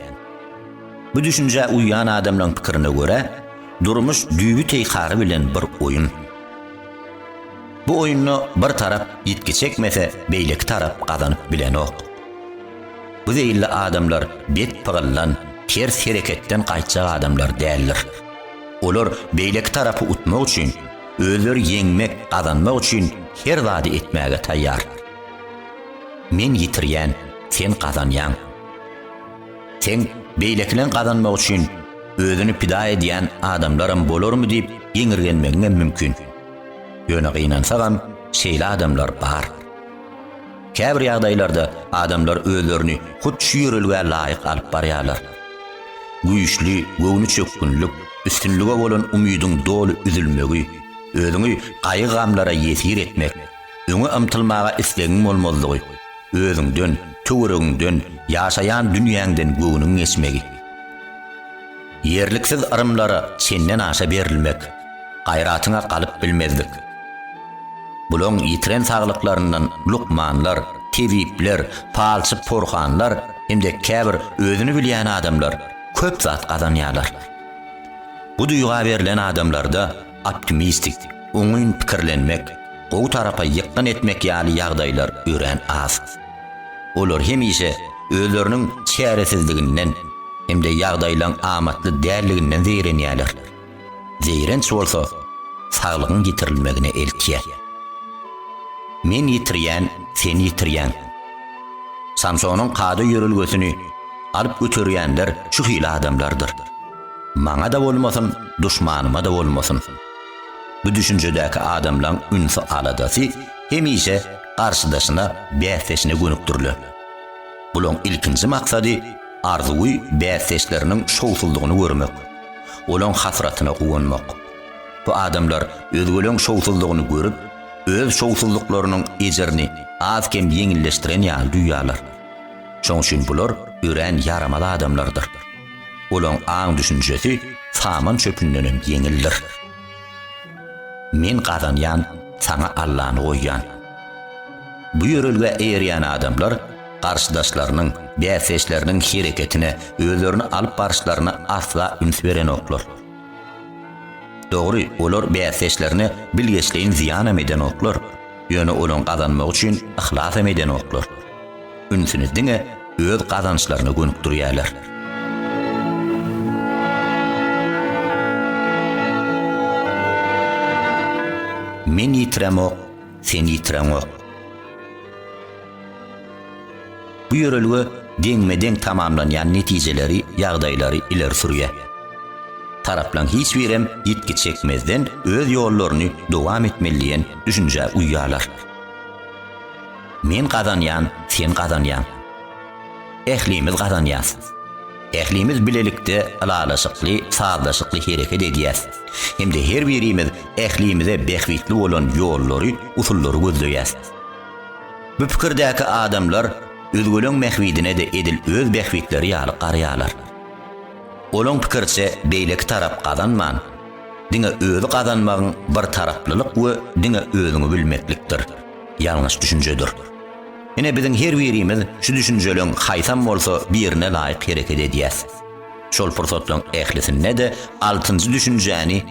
Bu düşünje uýan adamlaryň pikirine görä, durmuş düýbü teýkary bilen bir oýun. Bu oýunny bir tarap ýitki çekmese, beýlek tarap gazanyp bilen ok. Bu zeýilli adamlar bet pygyllan, ters hereketden gaýtjak adamlar däldir. Olar beýlek tarapy utmak üçin, özleri ýeňmek, gazanmak üçin her zady etmäge taýýar. Men ýitirýän, sen gazanýan. Sen beýleklen gazanmak üçin özüni pida edýän adamlarym bolarmy diýip ýeňirgenmegiň mümkin. Ýöne gynansaňam şeýle adamlar bar. Käbir ýagdaýlarda adamlar özlerini hut şu ýörelge laýyk alyp barýarlar. güýçli, göwnü çökkünlük, üstünlüge bolan umydyň dolu üzülmegi, özüňi gaýy gamlara ýesir etmek, öňe ymtylmaga islegiň bolmazlygy, özüňden, töweregiňden, ýaşaýan dünýäňden göwnüň geçmegi. Yerliksiz arymlara senden aşa berilmek, gaýratyňa galyp bilmezlik. Bulan ýitiren saglyklarynyň lukmanlar, tebipler, palçy porhanlar hemde käbir özüni bilýän adamlar köp zat gazanýarlar. Bu duýga berilen adamlarda optimistik, oňyn pikirlenmek, gowy tarafa ýykyn etmek ýaly ýagdaýlar ören az. Olar hemişe özleriniň çäresizliginden hemde ýagdaýlaryň amatly dälliginden zeýrenýärler. Zeýrenç bolsa saglygyň getirilmegine eltýär. Men ýitirýän, sen ýitirýän. Samsonyň qady ýörülgesini alyp götürýänler şu hili adamlardyr. Maňa da bolmasyn, duşmanyma da bolmasyn. Bu düşünjedäki adamlaryň ünsü aladasy hemişe garşydaşyna bäsleşine gönükdirler. Bulan ilkinji maksady arzuwy bäsleşleriniň şowsuzlygyny görmek. Olaň hasratyna uwanmak. Bu adamlar özgeleň şowsuzlygyny görüp, öz şowsuzlyklarynyň ejerini azkem ýeňilleşdiren ýaly duýýarlar. Şoň üçin bular ören ýaramaly adamlardyr. Olaň aň düşünjesi saman çöpünden ýeňildir. Men gazanýan, saňa Allahyny goýýan. Bu ýörelge eýerýän adamlar garşydaşlarynyň bäsleşleriniň hereketine, özlerini alyp barşlaryna asla üns beren oklar. Dogry, olar bäsleşlerini bilgeçleýin ziýan emeden oklar. Ýöne olaň gazanmak üçin ihlas emeden oklar. Ünsüni diňe öz gazançlaryna gönükdirýärler. Men ýitiremok, sen ýitiremok. Bu ýörelge deňmeden tamamlanýan netijeleri, ýagdaýlary ileri sürýär. Taraplan hiç birem ýitki çekmezden öz ýollaryny dowam etmeliýän düşünje uýýarlar. Men gazanýan, sen gazanýan. Ehlimiz gazanýas. Ehlimiz bilelikde alalaşykly, sazlaşykly hereket edýäs. Hemde her birimiz ehlimize behwitli bolan ýollary, usullary gözleýäs. Bu pikirdäki adamlar özgeleň mehwidine de edil öz behwitleri ýaly garaýarlar. Olaň pikirçe beýleki tarap gazanman, diňe özü gazanmagyň bir taraplylyk we diňe özüňi bilmeklikdir. Ýalňyş düşünjedir. Ene biziň her birimiz şu düşünjeleň haýsam bolsa birine laýyk hereket edýäs. Şol pursatlaryň ählisinde de 6-njy düşünjäni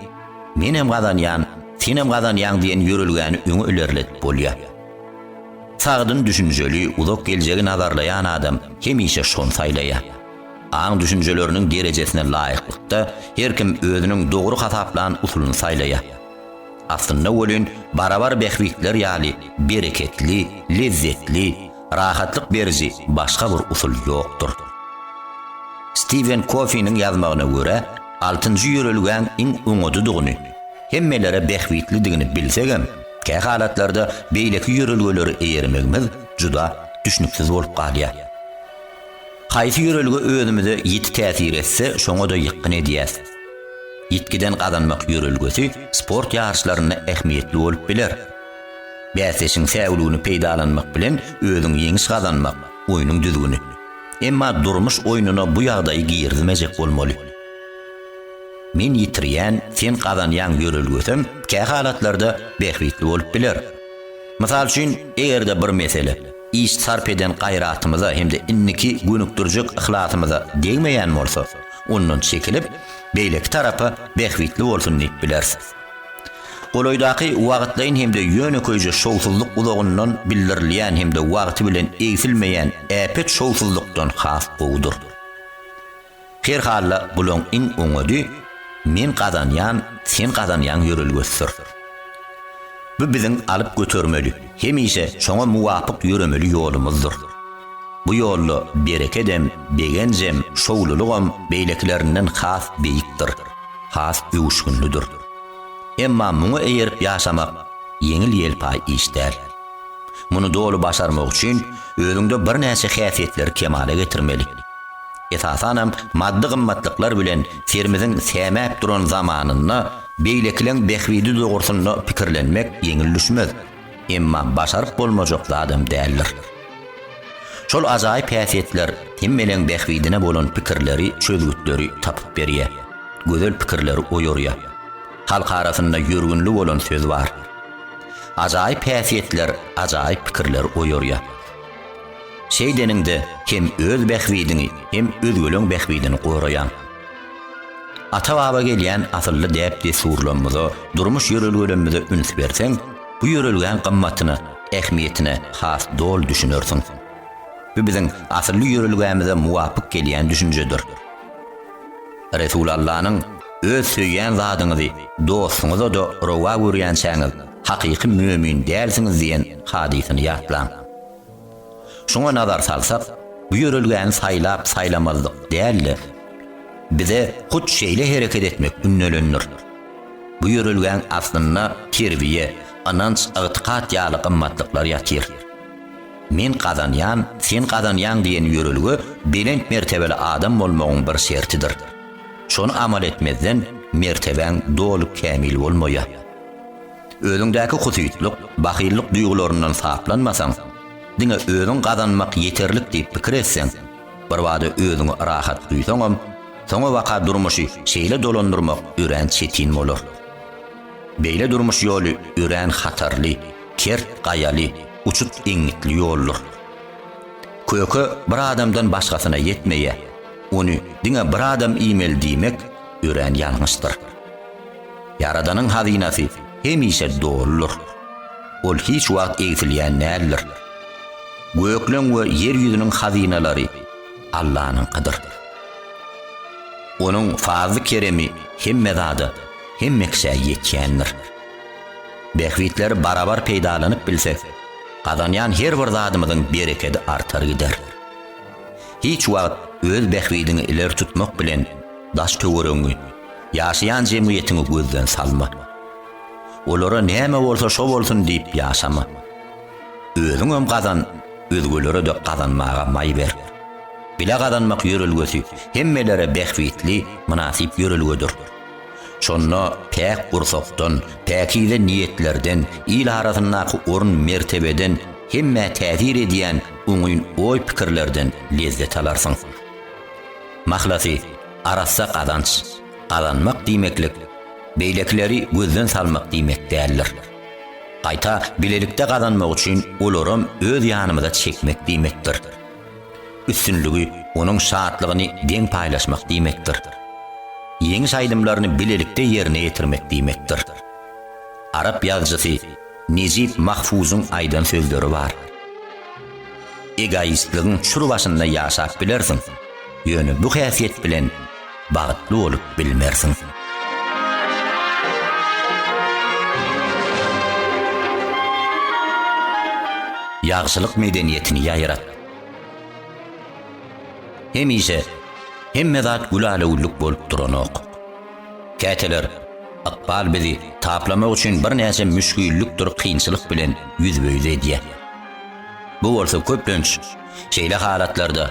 men hem gazanýan, sen hem gazanýan diýen ýörelgäni öňe ilerletip bolýar. Sagdyn düşünjeli, uzak geljegi nazarlayan adam hemişe şonu saýlaýar. Aň düşünjeleriniň derejesine laýyklykda her kim özüniň dogry hataplan usulunu saýlaýar. Aslında bolyn barabar behwitler ýaly bereketli, lezzetli, rahatlyk berji başga bir usul ýokdur. Stephen Covey'nin ýazmagyna görä, 6-njy ýörelgen iň öňüdüdigini, hemmelere behwitlidigini bilsegem, kä halatlarda beýleki ýörelgeleri eýermegimiz juda düşnüksiz bolup galýar. Haýsy ýörelge özümize ýiti täsir etse, şoňa da ýykyn edýäs. Ýitkiden gazanmak ýörelgesi sport ýarşlaryna ähmiýetli bolup biler. Bäsleşiň säwlügini peýdalanmak bilen özüň ýeňiş gazanmak, oýunyň düzgüni. Emma durmuş oýununa bu ýagdaýy giýirmejek bolmaly. Men ýitirýän, sen gazanýan ýörelgesem, kä halatlarda behwitli bolup biler. Mysal üçin, egerde bir mesele iş sarp eden gaýratymyza hemde inniki gönükdirjek ihlasymyza degmeýän bolsa, ondan çekilip beýleki tarapa behwitli bolsun diýip bilersiz. Goloýdaky wagtlaryň hemde ýöneköýje şowsuzlyk ulagyndan bildirilýän hemde wagty bilen eýsilmeýän äpet şowsuzlykdan has bowdur. Her halla bulan iň öňüdi men gazanýan, sen gazanýan ýörelgesidir. Bu biziň alyp götürmeli, hemişe şoňa muwapyk ýöremeli ýolumyzdyr. Bu ýolda berekedem, begenjem, şowlulygam beýlekilerinden has beýikdir, has ýuşgunlydyr. Emma muňa eýerip ýaşamak ýeňil ýelpaý iş däl. Muny dolu başarmak üçin özüňde bir näçe häsiýetler kemale getirmeli. esasanam maddi gymmatlıklar bilen sermizin sämäp duran zamanyna beýlekilen behwidi dogursyna pikirlenmek yeňil düşmez. Emma başaryp bolmajak adam däldir. Şol ajaýyp häsiýetler hemmelen behwidine bolan pikirleri çözgütleri tapyp berýär. Gözel pikirleri oýarýar. Halk arasynda ýörgünli bolan söz bar. Ajaýyp häsiýetler, ajaýyp pikirler oýarýar. Şeýdeninde hem öz behwidini hem özgöleň behwidini goraýan. Ata-baba gelýän asylly däpdi surlanmyza, durmuş ýörelgelerimize üns berseň, bu ýörelgen gymmatyny, ähmiýetini has dol düşünersiň. Bu biziň asylly ýörelgämize muwapyk gelýän düşünjedir. Resulullah'nyň öz söýýän zadyňyzy dostuňyza da rowa görýänçäňiz, hakyky mümin dälsiňiz diýen hadisini ýatlan. Şoňa nazar salsak, bu ýörelgäni saýlap saýlamazlyk däldi. Bize hut şeýle hereket etmek ünnelenir. Bu ýörelgän aslynda terbiýe, ananç, ygtykat ýaly gymmatlyklar ýatyr. Men kazanyan, sen kazanyan diýen ýörelge belent mertebeli adam bolmagyň bir şertidir. Şonu amal etmezden mertebeň dolup kämil bolmaýar. Özüňdäki husyýetlik, bahyllyk duýgularyndan saplanmasaň, diňe özüň kazanmak ýeterlik diýip pikir etseň, bir wada özüňi rahat duýsaňam, soňa waka durmuşy şeýle dolandyrmak ören çetin bolar. Beýle durmuş ýoly ören hatarly, kert gaýaly, uçut eňitli ýoldur. Köke bir adamdan başgasyna ýetmeýe, onu diňe bir adam iýmel diýmek ören ýalňyşdyr. Yaradanyň hazynasy hemişe doğrulur. Ol hiç wagt eýtilýän nädir? Gökleň we yer ýüzüniň hazynalary Allah'nynkydyr. Onun fazly keremi hemme zady, hemmekse ýetýändir. Behwitler barabar peýdalanyp bilsek, kazanyan her bir zadymyzyň bereketi artar gider. Hiç wagt öz behwidini iler tutmak bilen daş töwereňi, ýaşaýan jemgyýetini gözden salma. Olara näme bolsa şo bolsun diýip ýaşama. Özüňem kazan, özgölere de kazanmaga may ber. Bile kazanmak ýörelgesi hemmelere behwitli, münasip ýörelgedir. Şonna pek ursokdan, pekide niyetlerden, il arasyndaky orun mertebeden, hemme täsir edýän uňyn oý pikirlerden lezzet alarsyň. Mahlasy arassa kazanç, kazanmak diýmeklik, beýlekleri gözden salmak diýmek däldir. Gaýta bilelikde kazanmak üçin olaram öz ýanymyza çekmek diýmekdir. Üstünlügi onuň şatlygyny deň paýlaşmak diýmekdir. Ýeňi saýdymlaryny bilelikde ýerine ýetirmek diýmekdir. Arap ýazgysy Necip Mahfuzyň aýdan sözleri bar. Egoistligiň çür başynda ýaşap bilersiň, ýöne bu häsiýet bilen bagtly bolup bilmersiň. Ýagşylyk medeniýetini ýaýrat. Hemişe hemme zat gulala ulluk bolup duranok. Käteler akbal bizi taplamak üçin bir näçe müşküllükdir, kynçylyk bilen ýüzböýde edýär. Bu bolsa köplenç şeýle halatlarda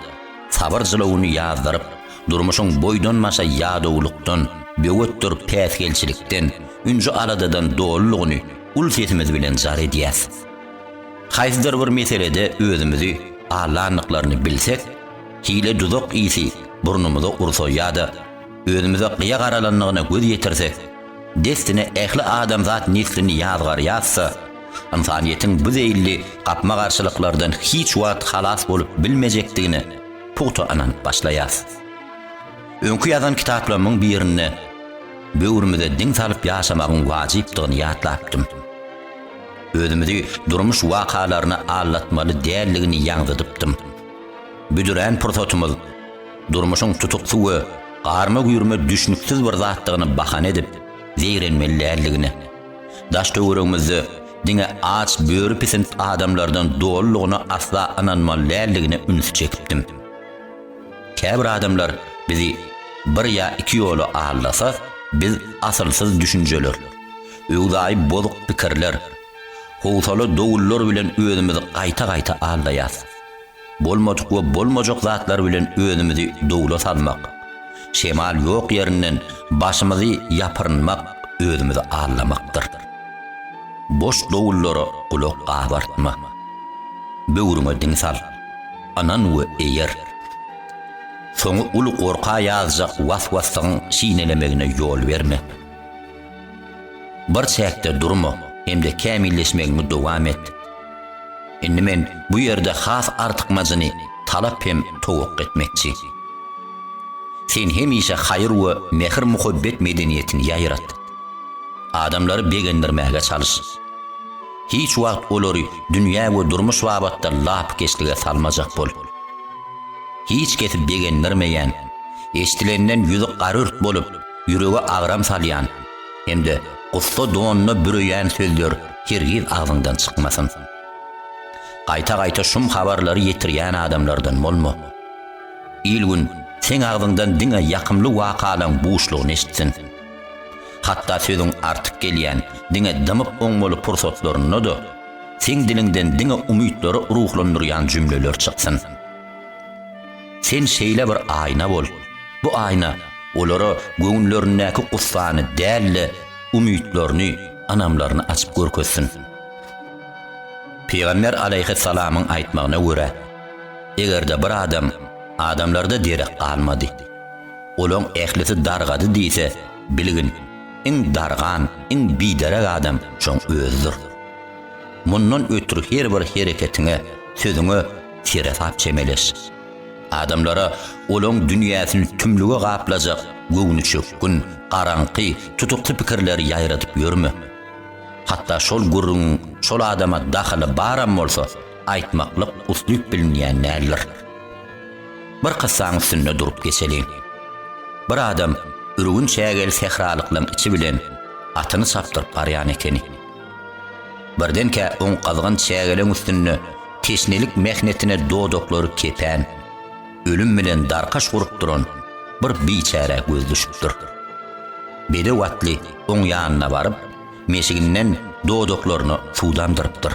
sabyrjylygyny ýazdyryp, durmuşyň boýdanmaşa ýadowlukdan, böwetdir päsgelçilikden, ünji aladadan dolulugyny ulfetimiz bilen jar edýäs. Haýsydyr bir meselede özümizi alanlyklaryny bilsek, hile duzok isi burnumuza ursa ýa-da özümize qıya garalanlygyna göz ýetirsek, destine ähli adam zat neslini ýazgar ýatsa, insaniýetiň bu zeýilli gapma garşylyklardan hiç wagt halas bolup bilmejekdigini puta anan başlaýas. Öňkü ýazan kitaplarymyň birinde böwrümize diň salyp ýaşamagyň wajypdygyny ýatlapdym. Özümizi durmuş wakalaryny allatmaly dälligini ýaňladypdym. Büdüren pursatymyz durmuşyň tutuksuwy, garma güýrme düşnüksiz bir zatdygyny bahan edip, zeyrenmelligini, daş töwereňimizi diňe aç böwri pisint adamlardan dolulugyny asla ananmalligini üns çekipdim. Käbir adamlar bizi bir ýa iki ýoly allasa, biz asylsyz düşünjeler, öwdaý bozuk pikirler, howsaly dowullar bilen özümizi gaýta-gaýta allaýas. bolmadyk we bolmajak zatlar bilen özümizi dowlat almak, şemal ýok ýerinden başymyzy ýapyrynmak, özümizi arlamakdyr. Boş dowullara kulak abartma. Böwrüňe diň sal. Anan we eýer. Soňy ulu gorka ýazjak waswasyň şinelemegine ýol berme. Bir çäkde durma, hemde kämilleşmegini dowam et. Indi men bu ýerde has artykmagyny talap hem towuk etmekçi. Sen hemişe hayır we mehr muhabbet medeniýetini ýaýrat. Adamlary begendirmäge çalyş. Hiç wagt olary dünýä we durmuş wabatda lap keslige salmajak bol. Hiç kesip begendirmeýän, eşdilenden ýüzi garurt bolup, ýüregi agram salýan, hemde gussa donuna büreýän sözler hergiz agzyňdan çykmasyn. Gaýta-gaýta şum habarlary ýetirýän adamlardan bolma. İlgün sen agzyňdan diňe ýakymly wakalaň buşlugyny eşitsin. Hatta sözüň artyk gelýän, diňe dymyp oňmaly pursatlaryny da, sen diliňden diňe umytlary ruhlandyrýan jümleler çyksyn. Sen şeýle bir aýna bol. Bu aýna olara göňüllerindäki gussany dälle, umytlaryny, anamlaryny açyp görkezsin. Peygamber aleyhissalamyň aýtmagyna görä, egerde bir adamlarda derek galmady. Olaň ählisi dargady diýse, bilgin, iň dargan, iň biderek adam şoň özüdür. Mundan ötürü her bir hereketine, sözüňe terasap çemeleş. Adamlara olaň dünýäsini tümlüge gaplajak, göňü çökkün, garanky, tutukly pikirleri ýaýratyp ýörme. Hatta şol gurrun, şol adama dahyly baram bolsa, aýtmaklyk uslup bilinýän näler. Bir kyssaň üstünde durup geçelim. Bir adam ürgün çägel sehralyklaryň içi bilen atyny saptyryp barýan ekeni. Birdenke oň kazgan çägeliň üstünde teşnelik mehnetine dodoklary kepen, ölüm bilen darkaş gurup duran bir biçare göz düşüpdir. Bede watly oň ýanyna baryp, meşiginden dodoklaryny suwdandyrypdyr.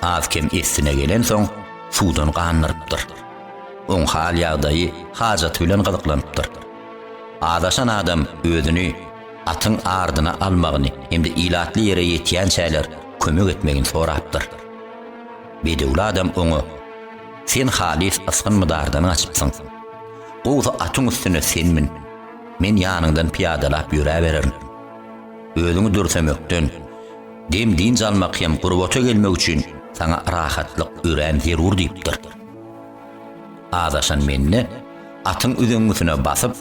Azkem esine gelen soň suwdan gandyrypdyr. Oň hal ýagdaýy hajat bilen gyzyklanıpdyr. Adaşan adam özüni atyň ardyna almagyny hemde ilatly ýere ýetýän çäler kömek etmegini sorapdyr. Bedewli adam oňa sen halis asgyn mydardan açypsyň. Gowy atyň üstüne senmin. Men ýanyňdan piýadalap ýöre bererim. Özüňi dürsemekden, dem din almak hem gurbata gelmek üçin sana rahatlyk ören zerur diýipdir. Adaşan menne atyň üzüňüne basyp,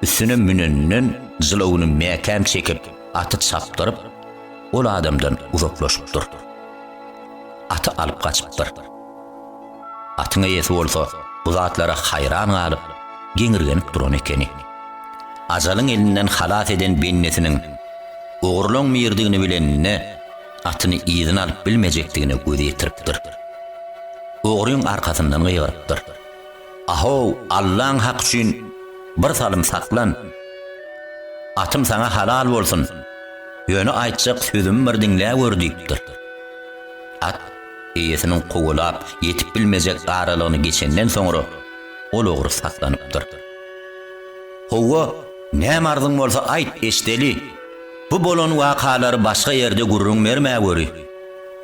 üstüne münenden jylawyny mäkem çekip, aty çapdyryp, ol adamdan uzaklaşypdyr. Aty alyp gaçypdyr. Atyň eýesi bolsa, bu zatlara hayran galyp, geňirgenip duran ekeni. Ajalyň elinden halat eden bennesiniň ogurlaň mirdigini bilenine atyny ýygyny alyp bilmejekdigine göz ýetiripdir. Ogurun arkasyndan gyýyrypdyr. Aho, Allah'ın hak üçün bir salym saklan. Atym sana halal bolsun. Ýöne aýtjak sözüm bir diňlä gör diýipdir. At eýesiniň gowulap ýetip bilmejek aralygyny geçenden soňra ol ogry saklanypdyr. Howa, näme arzyň bolsa aýt eşdeli. Bu bolan wakalary başga ýerde gurrun bermäge göri.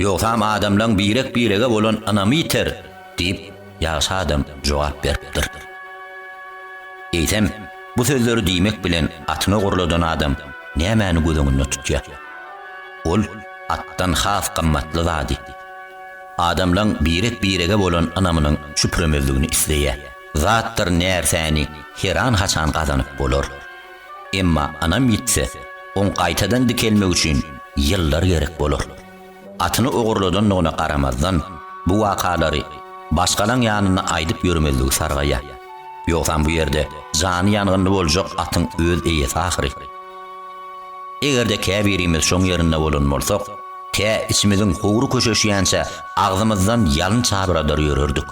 Ýoksa adamlaryň birek-birege bolan anamy iter diýip ýaşy adam jogap beripdir. Eýsem, bu sözleri diýmek bilen atyny gurladan adam nämäni gözüňde tutýar? Ol atdan has gymmatly zady. Adamlaryň birek-birege bolan anamynyň şüpremezligini isleýär. Zatdyr närsäni heran haçan gazanyp bolar. Emma anam ýitse, on gaýtadan dikelmek üçin ýyllar gerek bolar. Atyny ogurladan noguna garamazdan bu wakalary başgalan ýanyna aýdyp ýörmezligi sargaýa. Ýoksa bu ýerde jany ýangynly boljak atyň öz eýesi ahyry. Egerde käbirimiz şoň ýerinde bolan bolsak, kä içimiziň howru köşeşýänçe agzymyzdan ýalyn çabyradar ýörerdik.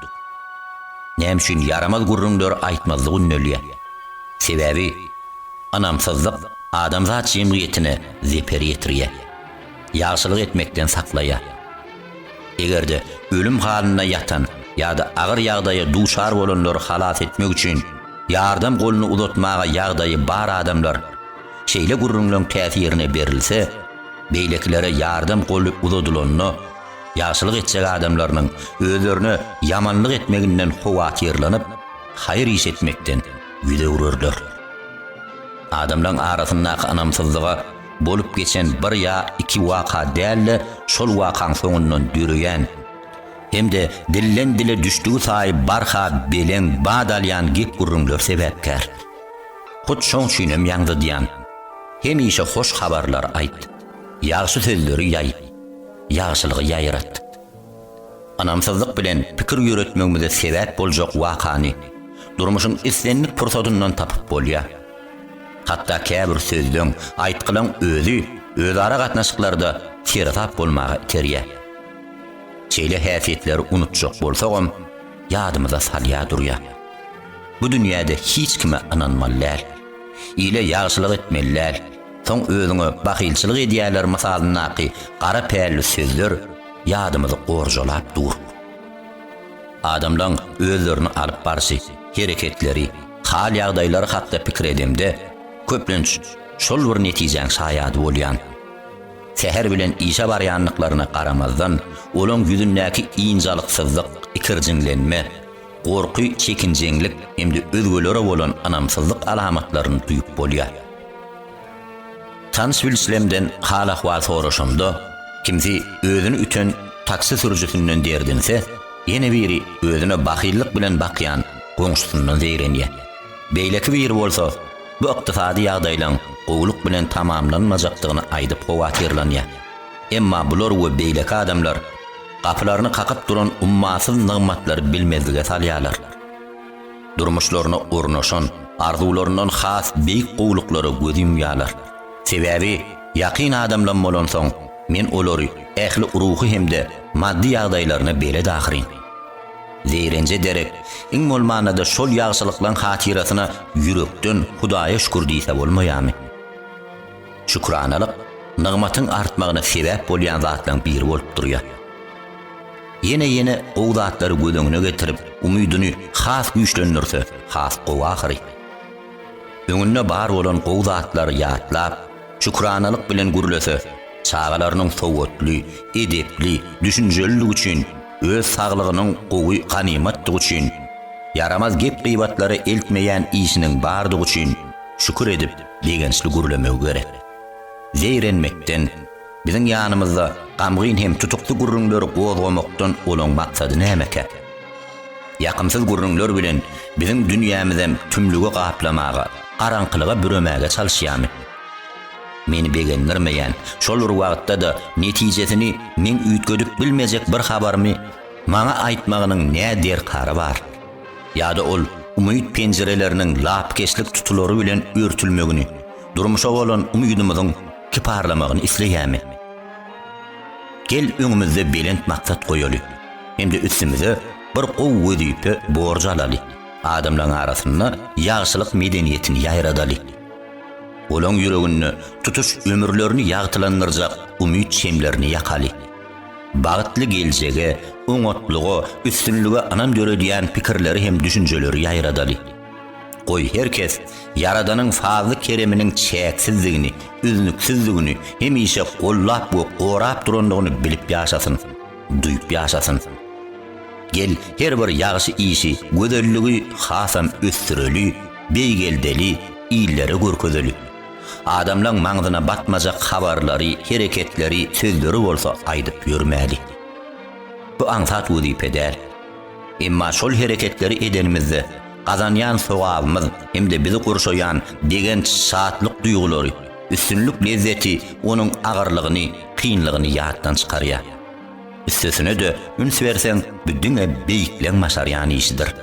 Näme üçin yaramaz gurrunlar aýtmazlyk ünnelýär? Sebäbi anamsyzlyk adamzat jemgyýetine zeper ýetirýär. Ýagşylyk etmekden saklaýar. Egerde ölüm halyna ýatan ýa-da agyr ýagdaýa duçar bolanlary halas etmek üçin ýardam goluny uzatmaga ýagdaýy bar adamlar şeýle gurrunlaryň täsirine berilse, beýlekilere ýardam golu uzatylanyny ýaşylyk etjek adamlaryň özlerine ýamanlyk etmeginden howatyrlanyp, haýyr iş etmekden yüze ururlar. Adamlaryň arasyndaky anamsyzlyga bolup geçen bir ýa iki waka dälle şol wakaň soňundan dürüyen hemde dillen dile düşdüğü saýy barha belen badalyan gep gurrunlar sebäpkär. Hut şoň şinem ýaňdy diýen hemişe hoş habarlar aýt, ýaşy sözleri ýaý, ýaşylygy ýaýrat. Anamsyzlyk bilen pikir ýöretmegimize sebäp boljak wakany durmuşyň islenlik pursatyndan tapyp bolýar. Hatta käbir sözden aýtgylan özara gatnaşyklarda tertap bolmagy terýär. Çeýle häsiýetleri unutjak bolsagam ýadymyza salýa durýar. Bu dünýäde hiç kime ananmallar, ile ýaşylyk etmeller, soň özüňe bahylçylyk edýärler masalynaky gara pärli sözler ýadymyzy gorjalap dur. Adamlaryň özlerini alyp barşy, hereketleri, hal ýagdaýlary hakda pikir edemde köplenç şol bir netijen şaýady bolýan. Seher bilen işe barýanlyklaryna garamazdan olaň ýüzündäki iňjalyksızlyk, ikirjinlenme, gorky, çekinjeňlik hemde özgelere bolan anamsyzlyk alamatlaryny duýup bolýar. Tanış bilslemden hal ahwal soraşymda kimsi özüni üten taksi sürüjüsinden derdinse, ýene biri özüne bahyllyk bilen bakýan goňşusyndan zeýrenýär. Beýleki biri bolsa bu ykdysady ýagdaýlaryň gowluk bilen tamamlanmajakdygyny aýdyp howatyrlanýar. Emma bular we beýleki adamlar gapylaryny kakyp duran ummasyz nygmatlary bilmezlige salýarlar. Durmuşlaryna ornaşan, arzularyndan has beýik gowluklary göz yumýarlar. Sebäbi ýaqyn adamlar bolan soň men olary ähli ruhy hemde maddi ýagdaýlaryna bele dahyrin. Zeýrenje derek iň bolmanada şol ýagşylyklaryň hatyrasyna ýürekden Hudaýa şükür diýse bolmaýarmy? Şükranalyk nygmatyň artmagyna sebäp bolýan zatlaryň biri bolup durýar. Ýene o zatlary gödüňine getirip umydyny has güýçlendirse, has gowy ahyry. Öňünde bar bolan gowy zatlary ýatlap, şükranalyk bilen gürlese, çağalarynyň sowatly, edepli, düşünjeliligi üçin öz saglygynyň gowy ganymatdygy üçin, yaramaz gep gıybatlary eltmeýän işiniň bardygy üçin şükür edip degençli gürlemek gerek. Zeýrenmekden biziň ýanymyzda gamgyn hem tutukly gurrunlary gozgamakdan olan maksady nämeke? Ýakymsyz gurrunlar bilen biziň dünýämizi tümlüge gaplamaga, garaňkylyga büremäge çalyşýarmy? Meni begendirmeýän şol wagtda da netijesini men üýtgödüp bilmejek bir habarmy maňa aýtmagynyň näder kary bar? Ýa-da ol umyt penjereleriniň lapkeşlik tutulary bilen örtülmegini, durmuşa bolan umydymyzyň kiparlamagyny isleýärmi? Gel öňümizde belent maksat goýaly. Hemde üstümize bir gowy wezipä borç alaly. Adamlaryň arasynda ýagşylyk medeniýetini ýaýradaly. Olaň ýüregini tutuş ömürlerini ýagtylandyrjak umyt şemlerini ýakaly. Bagtly geljege, oňatlygy, üstünlüge anam döredýän pikirleri hem düşünjeleri ýaýradaly. Goý herkes Yaradanyň fazly kereminiň çäksizligini, üzünüksizligini hemişe gollap we gorap durandygyny bilip ýaşasyn, duýup ýaşasyn. Gel her bir ýagşy işi, gödelligi hasam östüreli, beýgeldeli, ýyllara görkezeli. Adamlaryň maňzyna batmajak habarlary, hereketleri, sözleri bolsa aýdyp ýörmäli. Bu aňsat wezipeder. Emma şol hereketleri edenimizde gazanýan sowabymyz hemde bizi gurşaýan degen şatlyk duýgulary, üstünlük lezzeti onuň agyrlygyny, kynlygyny ýatdan çykarýar. Üstesine de üns berseň büdüňe beýiklen maşarýan işidir.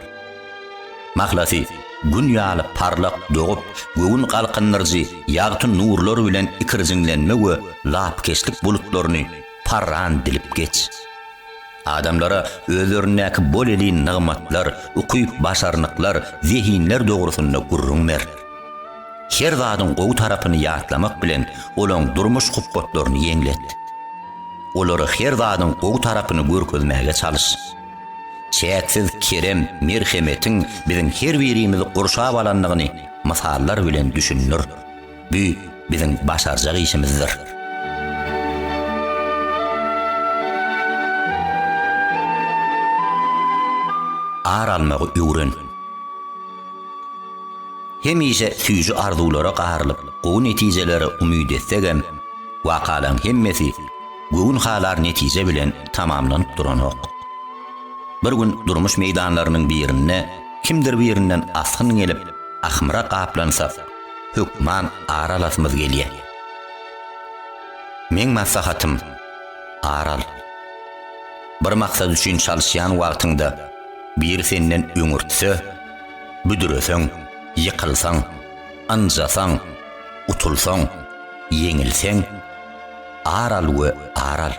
Mahlasy gün ýaly parlak dogup, göwün galkynyrjy ýagtyn nurlary bilen ikirjinlenme we lapkeşlik bulutlaryny parran dilip geç. Adamlara özlerindäki boleli nygmatlar, ukyp başarnyklar, zehinler dogrusynda gurrun ber. Her zadyň gowy tarapyny ýatlamak bilen olaň durmuş hukukatlaryny ýeňlet. Olary her zadyň gowy tarapyny görkezmäge çalyş. çäksiz kerem, merhemetin bizim her birimizi qurşap alanlygyny masallar bilen düşünür. Bu bizim başarjak işimizdir. Ar almagy öwren. Hemişe süýjü arzulara garylyp, gowy netijelere umyt etsegem, wakalan hemmesi gowy halar netije bilen tamamlanyp duranok. Bir gün durmuş meydanlarynyň birine kimdir birinden asgyn gelip ahmyra gaplansa, hükman aralasmyz gelýär. Men maslahatym aral. Bir maksat üçin çalışýan wagtyňda bir senden öňürtse, büdüreseň, ýykylsaň, anjasaň, utulsaň, ýeňilseň, aral we aral.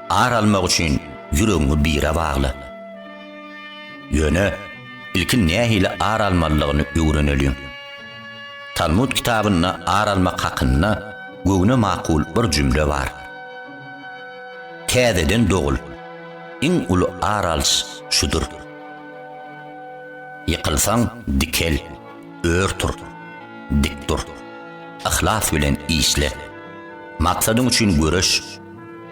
Aralmak üçin ýüregiňi bire bagly. Ýöne ilkin nähili aralmalygyny öwreneliň. Talmud kitabyna aralmak hakyna göwne makul bir jümle bar. Kädeden dogul, iň uly aralş şudur. Ýykylsaň dikel, örtur, dik dur. Ahlas bilen işle. Maksadyň üçin göreş.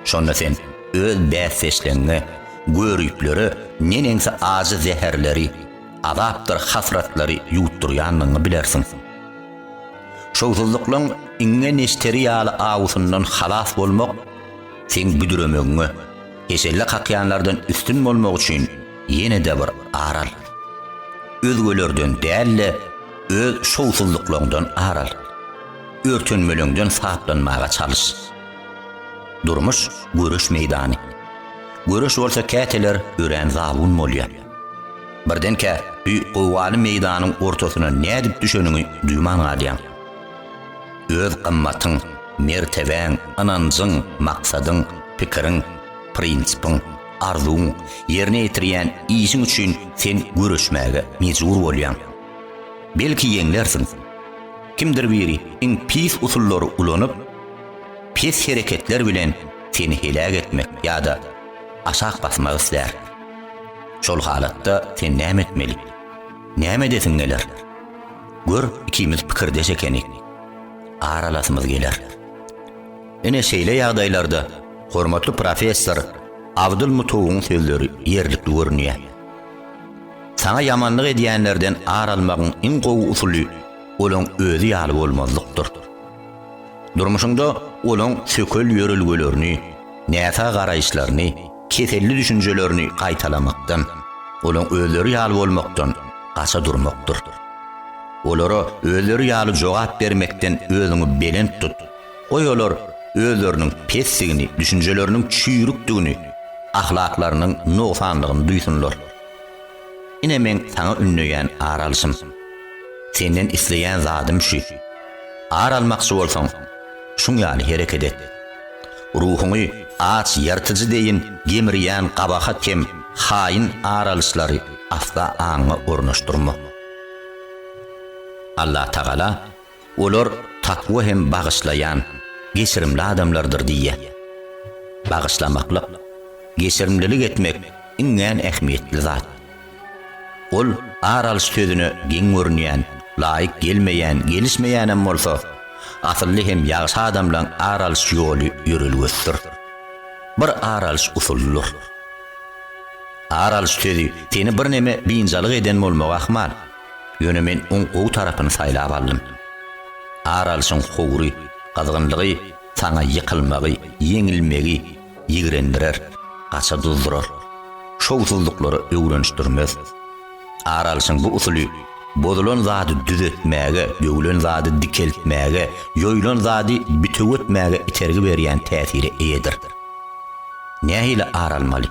Şonda sen öz bäsleşlerini, görüpleri, nenense azı zeherleri, azapdyr hasratlary ýuturýanlygyny bilersiň. Şowsuzlyklaryň iňe neşteri ýaly awusyndan halas bolmak, sen büdüremegiňi, eşelle kakyanlardan üstün bolmak üçin ýene-de bir aral. Özgelerden dälle, öz şowsuzlyklaryňdan aral. Örtünmelerinden saplanmaga çalış. Durmuş görüş meydany. Görüş bolsa käteler ören zabun bolýar. Birdenke bu gowaly meydanyň ortasyna nädip düşenini duýman adýan. Öz gymmatyň, mertebeň, ananjyň, maksadyň, pikiriň, prinsipiň, arzuň ýerine ýetirýän işiň üçin sen görüşmäge mejbur bolýan. Belki ýeňlersiň. Kimdir biri iň pis usullary ulanyp, pis hereketler bilen seni helak etmek ýa-da aşak basmak isler. Şol halatda sen näme etmeli? Näme desin geler? Gör ikimiz pikirdeş ekenik. Aralasymyz geler. Ene şeýle ýagdaýlarda hormatly professor Abdulmutowyň sözleri ýerlikli görnýär. Sana yamanlyk edýänlerden aralmagyň iň gowy usuly olaň özü ýaly bolmazlykdyr. Durmuşyňda olaň sökel ýörelgelerini, näsa garaýşlaryny, keselli düşünjelerini gaýtalamakdan, olaň özleri ýaly bolmakdan gaça durmakdyr. Olara özleri ýaly jogap bermekden özüňi belent tut. Oýalar özleriniň pessigini, düşünjeleriniň çüýrükdigini, ahlaklarynyň noksanlygyny duýsunlar. Ine men saňa ünleýän aralşym. Senden isleýän zadym şu. Aralmakçy bolsaň, şuň ýaly hereket et. Ruhuňy aç ýartyjy deýin gemirýän gabahat kem haýyn aralşlary asla aňa ornaşdyrma. Allah Taala olar takwa hem bagyşlaýan, geçirimli adamlardyr diýär. Bagyşlamaklyk, geçirimlilik etmek iňen ähmiýetli zat. Ol aralş sözüne geň görnýän, laýyk gelmeýän, gelişmeýänem bolsa, asylly hem ýagşy adamlaryň aralş ýoly ýörelgüsdir. Bir aralş usulludur. Aralş sözü seni bir neme biňjalyk eden bolmak ahmal. Ýöne men oň gowy tarapyny saýlap aldym. Aralşyň howry, gazgynlygy, saňa ýykylmagy, ýeňilmegi ýigrendirer, gaça duzdurar. Şowsuzlyklary öwrenişdirmez. Aralşyň bu usuly bozulan zady düzetmäge, ýöwlen zady dikeltmäge, ýoýlan zady bütüwetmäge itergi berýän täsiri eýedir. Nähili aralmaly?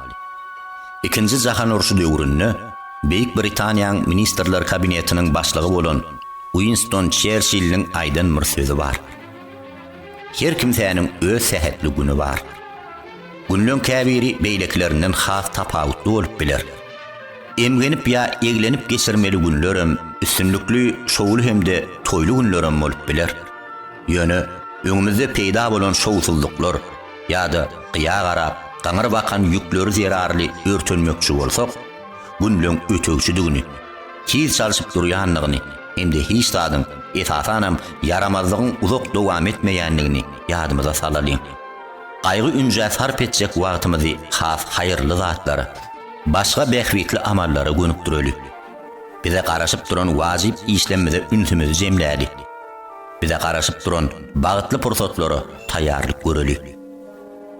Ikinji jahan uruşy döwründe Beýik Britaniýanyň ministrler kabinetiniň başlygy bolan Winston Churchill'in aýdan bir sözü bar. Her kimsäniň öz sähetli güni bar. Günlüň käbiri beýleklerinden has tapawutly bolup biler. Emgenip ýa eglenip geçirmeli günlerim, üstünlükli, şowly hemde toýly günlerim bolup biler. Ýöne öňümizde peýda bolan şowsuzlyklar ýa-da gyýa garap, Gaňar bakan ýükleri zerarly örtülmekçi bolsak, günlüň ötögçüdigini, kiz çalyşyp durýanlygyny, hemde hiç tadyň esasanam yaramazlygyň uzak dowam etmeýänligini ýadymyza salalım. Gaýgy ünje sarp etjek wagtymyzy has haýyrly zatlary, başga bähwitli amallary gönükdireli. Bize garaşyp duran wajyp işlemede ünsümüzi jemlädi. Bize garaşyp duran bagytly pursatlary taýýarlyk göreli.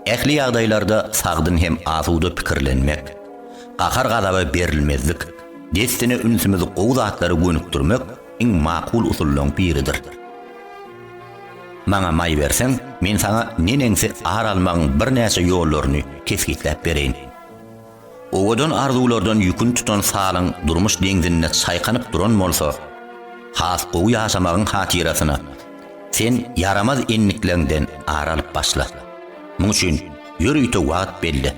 Ähli ýagdaýlarda sagdyn hem azuda pikirlenmek, gahar gadaby berilmezlik, destine ünsümüzi gowy zatlary gönükdirmek iň makul usullaryň biridir. Maňa may berseň, men saňa nenengsi ar almagyň bir näçe ýollaryny kesgitläp bereýin. Owadan arzulardan ýükün tutan salyň durmuş deňdinne çaýkanyp duran bolsa, has gowy ýaşamagyň hatirasyna sen yaramaz enniklerinden aralyp başla. Muň üçin ýürüýte wagt belli.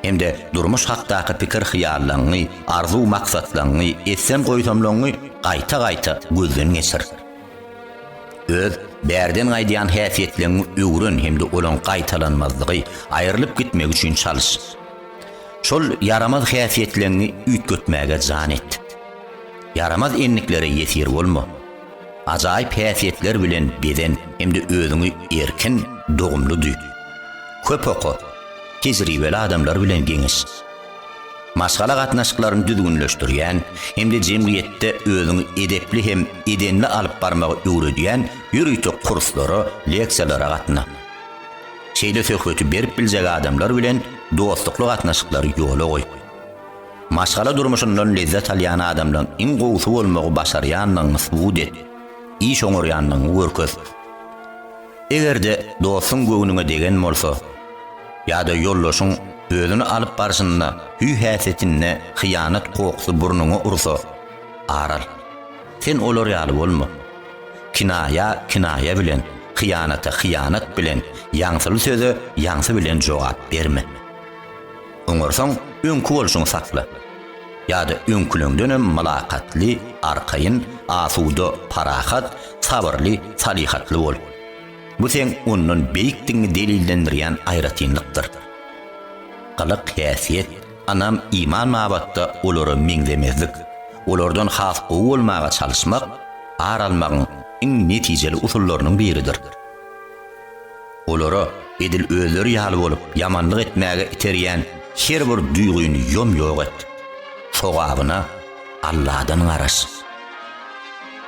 Hemde durmuş hakdaky pikir hyýallaryny, arzu maksatlaryny, etsem goýsamlaryny gaýta-gaýta gözden geçir. Öz bärden gaýdýan häsiýetlerini öwren hemde olan gaýtalanmazlygy aýrylyp gitmek üçin çalyş. Şol yaramaz häsiýetlerini üýtgetmäge jan et. Yaramaz enniklere ýetir bolma. Ajaýyp häsiýetler bilen beden hemde özüňi erkin, dogumly duý. Köp oku, tejribeli adamlar bilen geňiş. Maşgala gatnaşyklaryny düzgünleşdirýän, hemde jemgyýetde özüňi edepli hem edenli alyp barmagy öwredýän ýürüýte kurslary, leksiýalara gatna. Şeýle söhbeti berip biljek adamlar bilen dostlukly gatnaşyklary ýola goý. Maşgala durmuşyndan lezzet alýan adamlaryň iň gowsy bolmagy başarýanlygyny subut et. İş oňurýanlygyny görkez. Egerde dostun göwnüňe degen bolsa, ýa-da ýollaşyň özüni alyp barşynda hüý häsiýetine hyýanat kokusy burnuňa ursa, aral. Sen olar ýaly bolma. Kinaya bilen, hyýanata hyýanat bilen, ýaňsyly söze ýaňsy bilen jogap berme. Oňursaň öňkü bolşuňy sakla. Ýa-da öňkülüňden malakatly, arkaýyn, asuda, parahat, sabırly, salihatly bol. Bu sen onun beýikdigini delillendirýän aýratynlykdyr. Galyk häsiýet, anam iman mabatda olary meňdemezlik, olardan has gowy bolmaga çalyşmak, ar almagyň iň netijeli usullarynyň biridir. Olary edil özleri ýaly bolup ýamanlyk etmäge iterýän her bir duýguny ýom-ýok et. Sogabyna Allahdan garaş.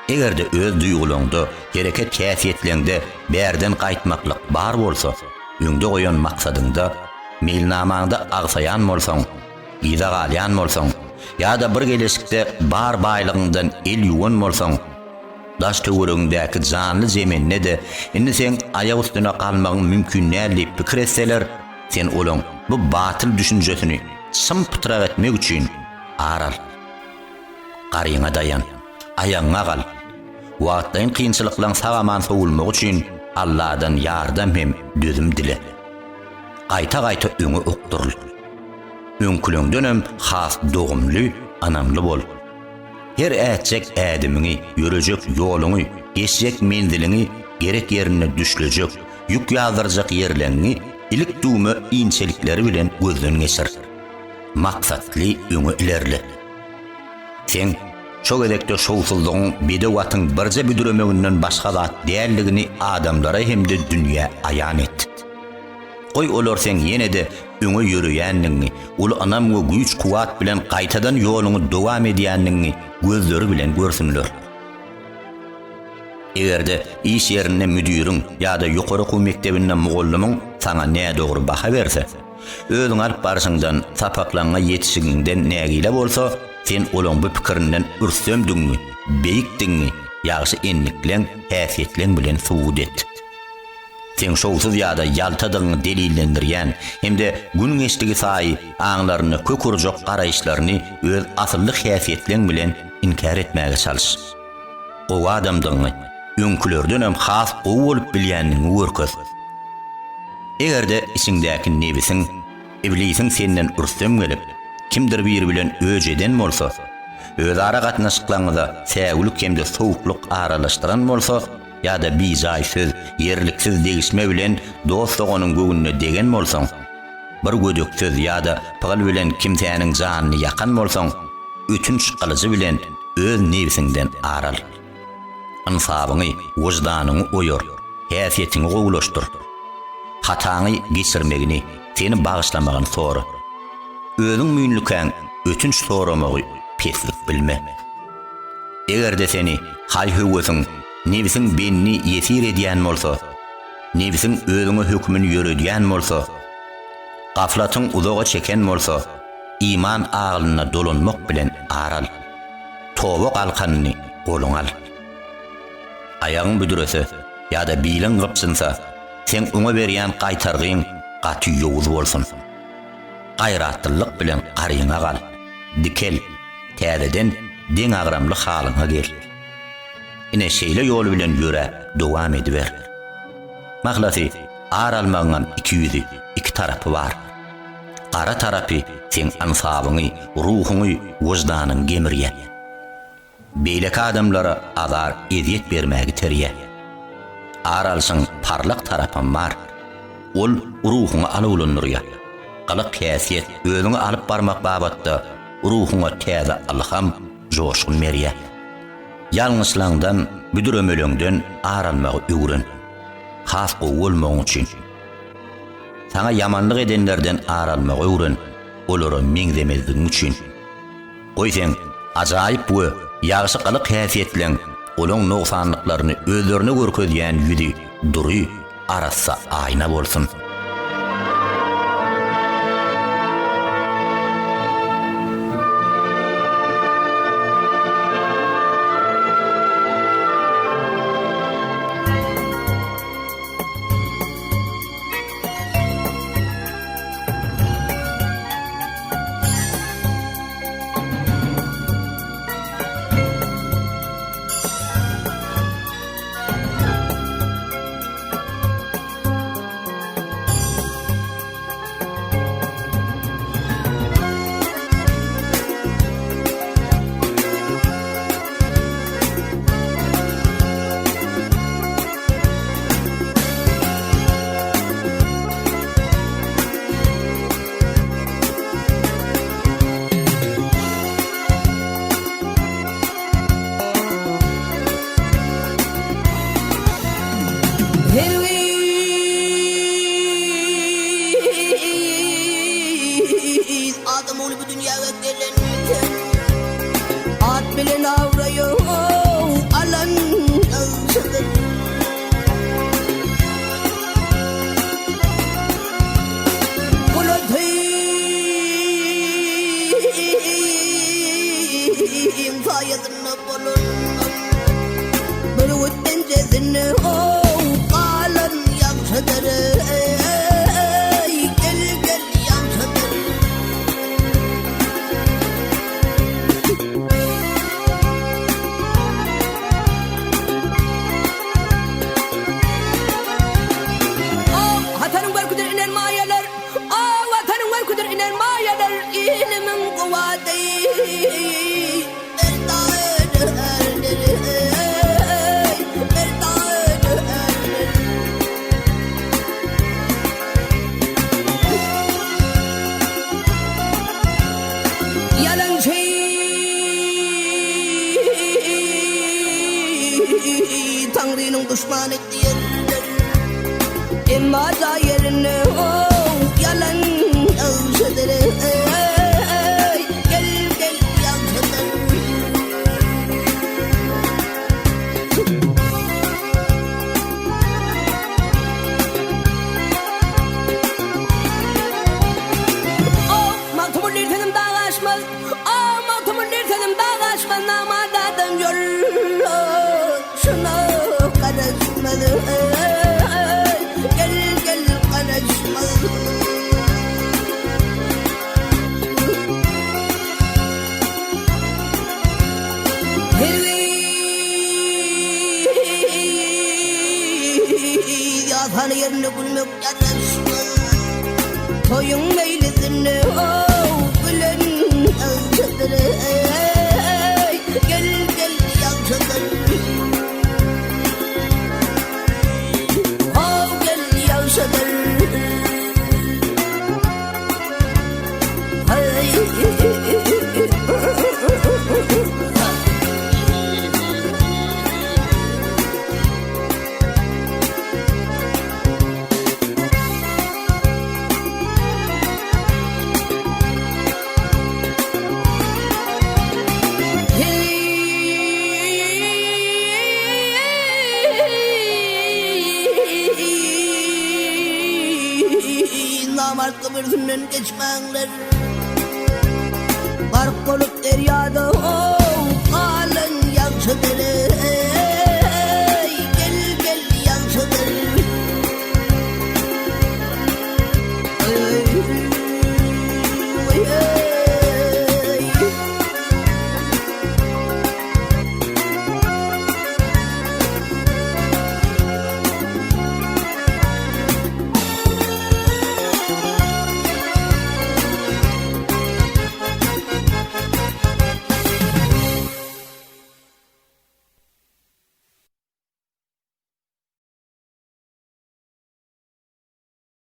Egerde öz duýgularyňda, hereket häsiýetlerinde bärden gaýtmaklyk bar bolsa, öňde goýan maksadyňda, meýilnamaňda agsaýan bolsaň, ýyza galýan bolsaň, ýa-da bir geleşikde bar baýlygyňdan el ýuwan bolsaň, daş töweregiňdäki janly zemenne de indi sen aýak üstüne galmagyň mümkin näle pikir etseler, sen olaň bu batyl düşünjesini sympytrak etmek üçin aral. Garyňa dayan, ayaňa gal. Wagtdaň kynçylyklaryň sagaman sowulmak üçin Allahdan ýardam hem dözüm dile. Gaýta-gaýta öňe okturul. Öňkülüňden hem has dogumly, anamly bol. Her ätjek ädimiňi, ýörejek ýoluňy, geçjek mendiliňi, gerek ýerine düşlejek, ýük ýazdyrjak ýerlerini ilik duýma inçelikleri bilen gözden geçir. Maksatly öňe ilerle. Sen çok edekde şowsuzlygyň bede watyň birje büdüremeginden başga zat däldigini adamlara hemde dünýä aýan et. Goý olar sen ýene-de öňe ýürüýänligiňi, ulu anam we güýç kuwat bilen gaýtadan ýoluňy dowam edýänligiňi gözleri bilen görsünler. Egerde iş ýerine müdürüň ýa-da ýokary okuw mektebinden mugallymyň saňa näme dogry baha berse, özüň alyp barşyňdan sapaklaňa ýetişigiňden nägile bolsa, sen olaň bu pikirinden ürsömdiňi, beýikdiňi, ýaşy ennikleň, häsiýetleň bilen subut et. Sen şowsuz ýa-da ýaltadyňy delillendirýän, hemde gün geçdigi saý aňlaryny kökürjek garaýşlaryny öz asyllyk häsiýetleň bilen inkar etmäge çalyş. O adamdyňy öňkülerden hem has gowy bolup bilýänligiňi görkez. Egerde içiňdäki nebisiň, iblisiň senden ürsöm gelip, kimdir bir bilen öjeden bolsa, öz ara gatnaşyklaryňda säwlik hemde sowukluk aralaşdyran bolsa, ýa-da bijaý söz, ýerliksiz degişme bilen dostlugynyň göwnüne degen bolsaň, bir gödük söz ýa-da pygal bilen kimsäniň janyny ýakan bolsaň, üçünç kılıcı bilen öz nefsinden aral. Ansabyňy, wujdanyňy oýar, häsiýetiňi gowulaşdyr. Hataňy geçirmegini, seni bagyşlamagyny sora. Özüň müýnlükän üçünç soramagy peslik bilme. Egerde seni haýhywsyň, nefsiň benni ýesir edýän bolsa, nefsiň özüňe hükmüni ýöredýän bolsa, gaflatyň uzaga çeken bolsa, iman agylyna dolanmak bilen aral. Toba kalkanyny goluňa al. Ayagyň büdürese ýa-da bilen gypsynsa, sen oňa berýän gaýtargyň gaty ýowuz bolsun. Gaýratlylyk bilen garyňa gal. Dikel, täzeden deň agramly halyňa gel. Ine şeýle ýol bilen ýöre, dowam ediber. Maglasy aralmagyň iki ýüzi, iki tarapy bar. Qara tarapy sen ansabyňy, ruhuňy, wujdanyň gemirýär. Beýleki adamlara azar eziýet bermägi terýär. Aralsyň parlak tarapam bar. Ol ruhuňy alawlanyrýar. Galyk häsiýet özüňi alyp barmak babatda ruhuňa täze alham, joşgun berýär. Ýalňyşlaňdan, büdürömelöňden aralmagy öwren. Has bolmagyň üçin. Sana yamanlyk edenlerden aralmagy öwren, olara meňzemezdigiň üçin. Goý sen ajaýyp bu ýagşy galyk häsiýetleň olaň noksanlyklaryny özlerine görkezýän ýüzi dury arassa aýna bolsun. Adam onu bu dünyaya gelenken at bilen avrayı alan ağzıdır. Kulotayım sayesinde bulunmam bir vütten cezini alan yaşadır. Tanrı'nın düşman ettiğinden emma zahirine yalan ağzıdır. Gel gel yansıdır. Maktumul irtenim dağaşmaz, maktumul irtenim dağaşmaz, namadadım yol. Gel gel karışma. Yapan yerini bulmak yaraşma. Toyun meylisini gülen ağzıdır. Gel gel yansıdır. namartlı bir günden geçmeğler. Garip olup deryada kalın yakşı deli.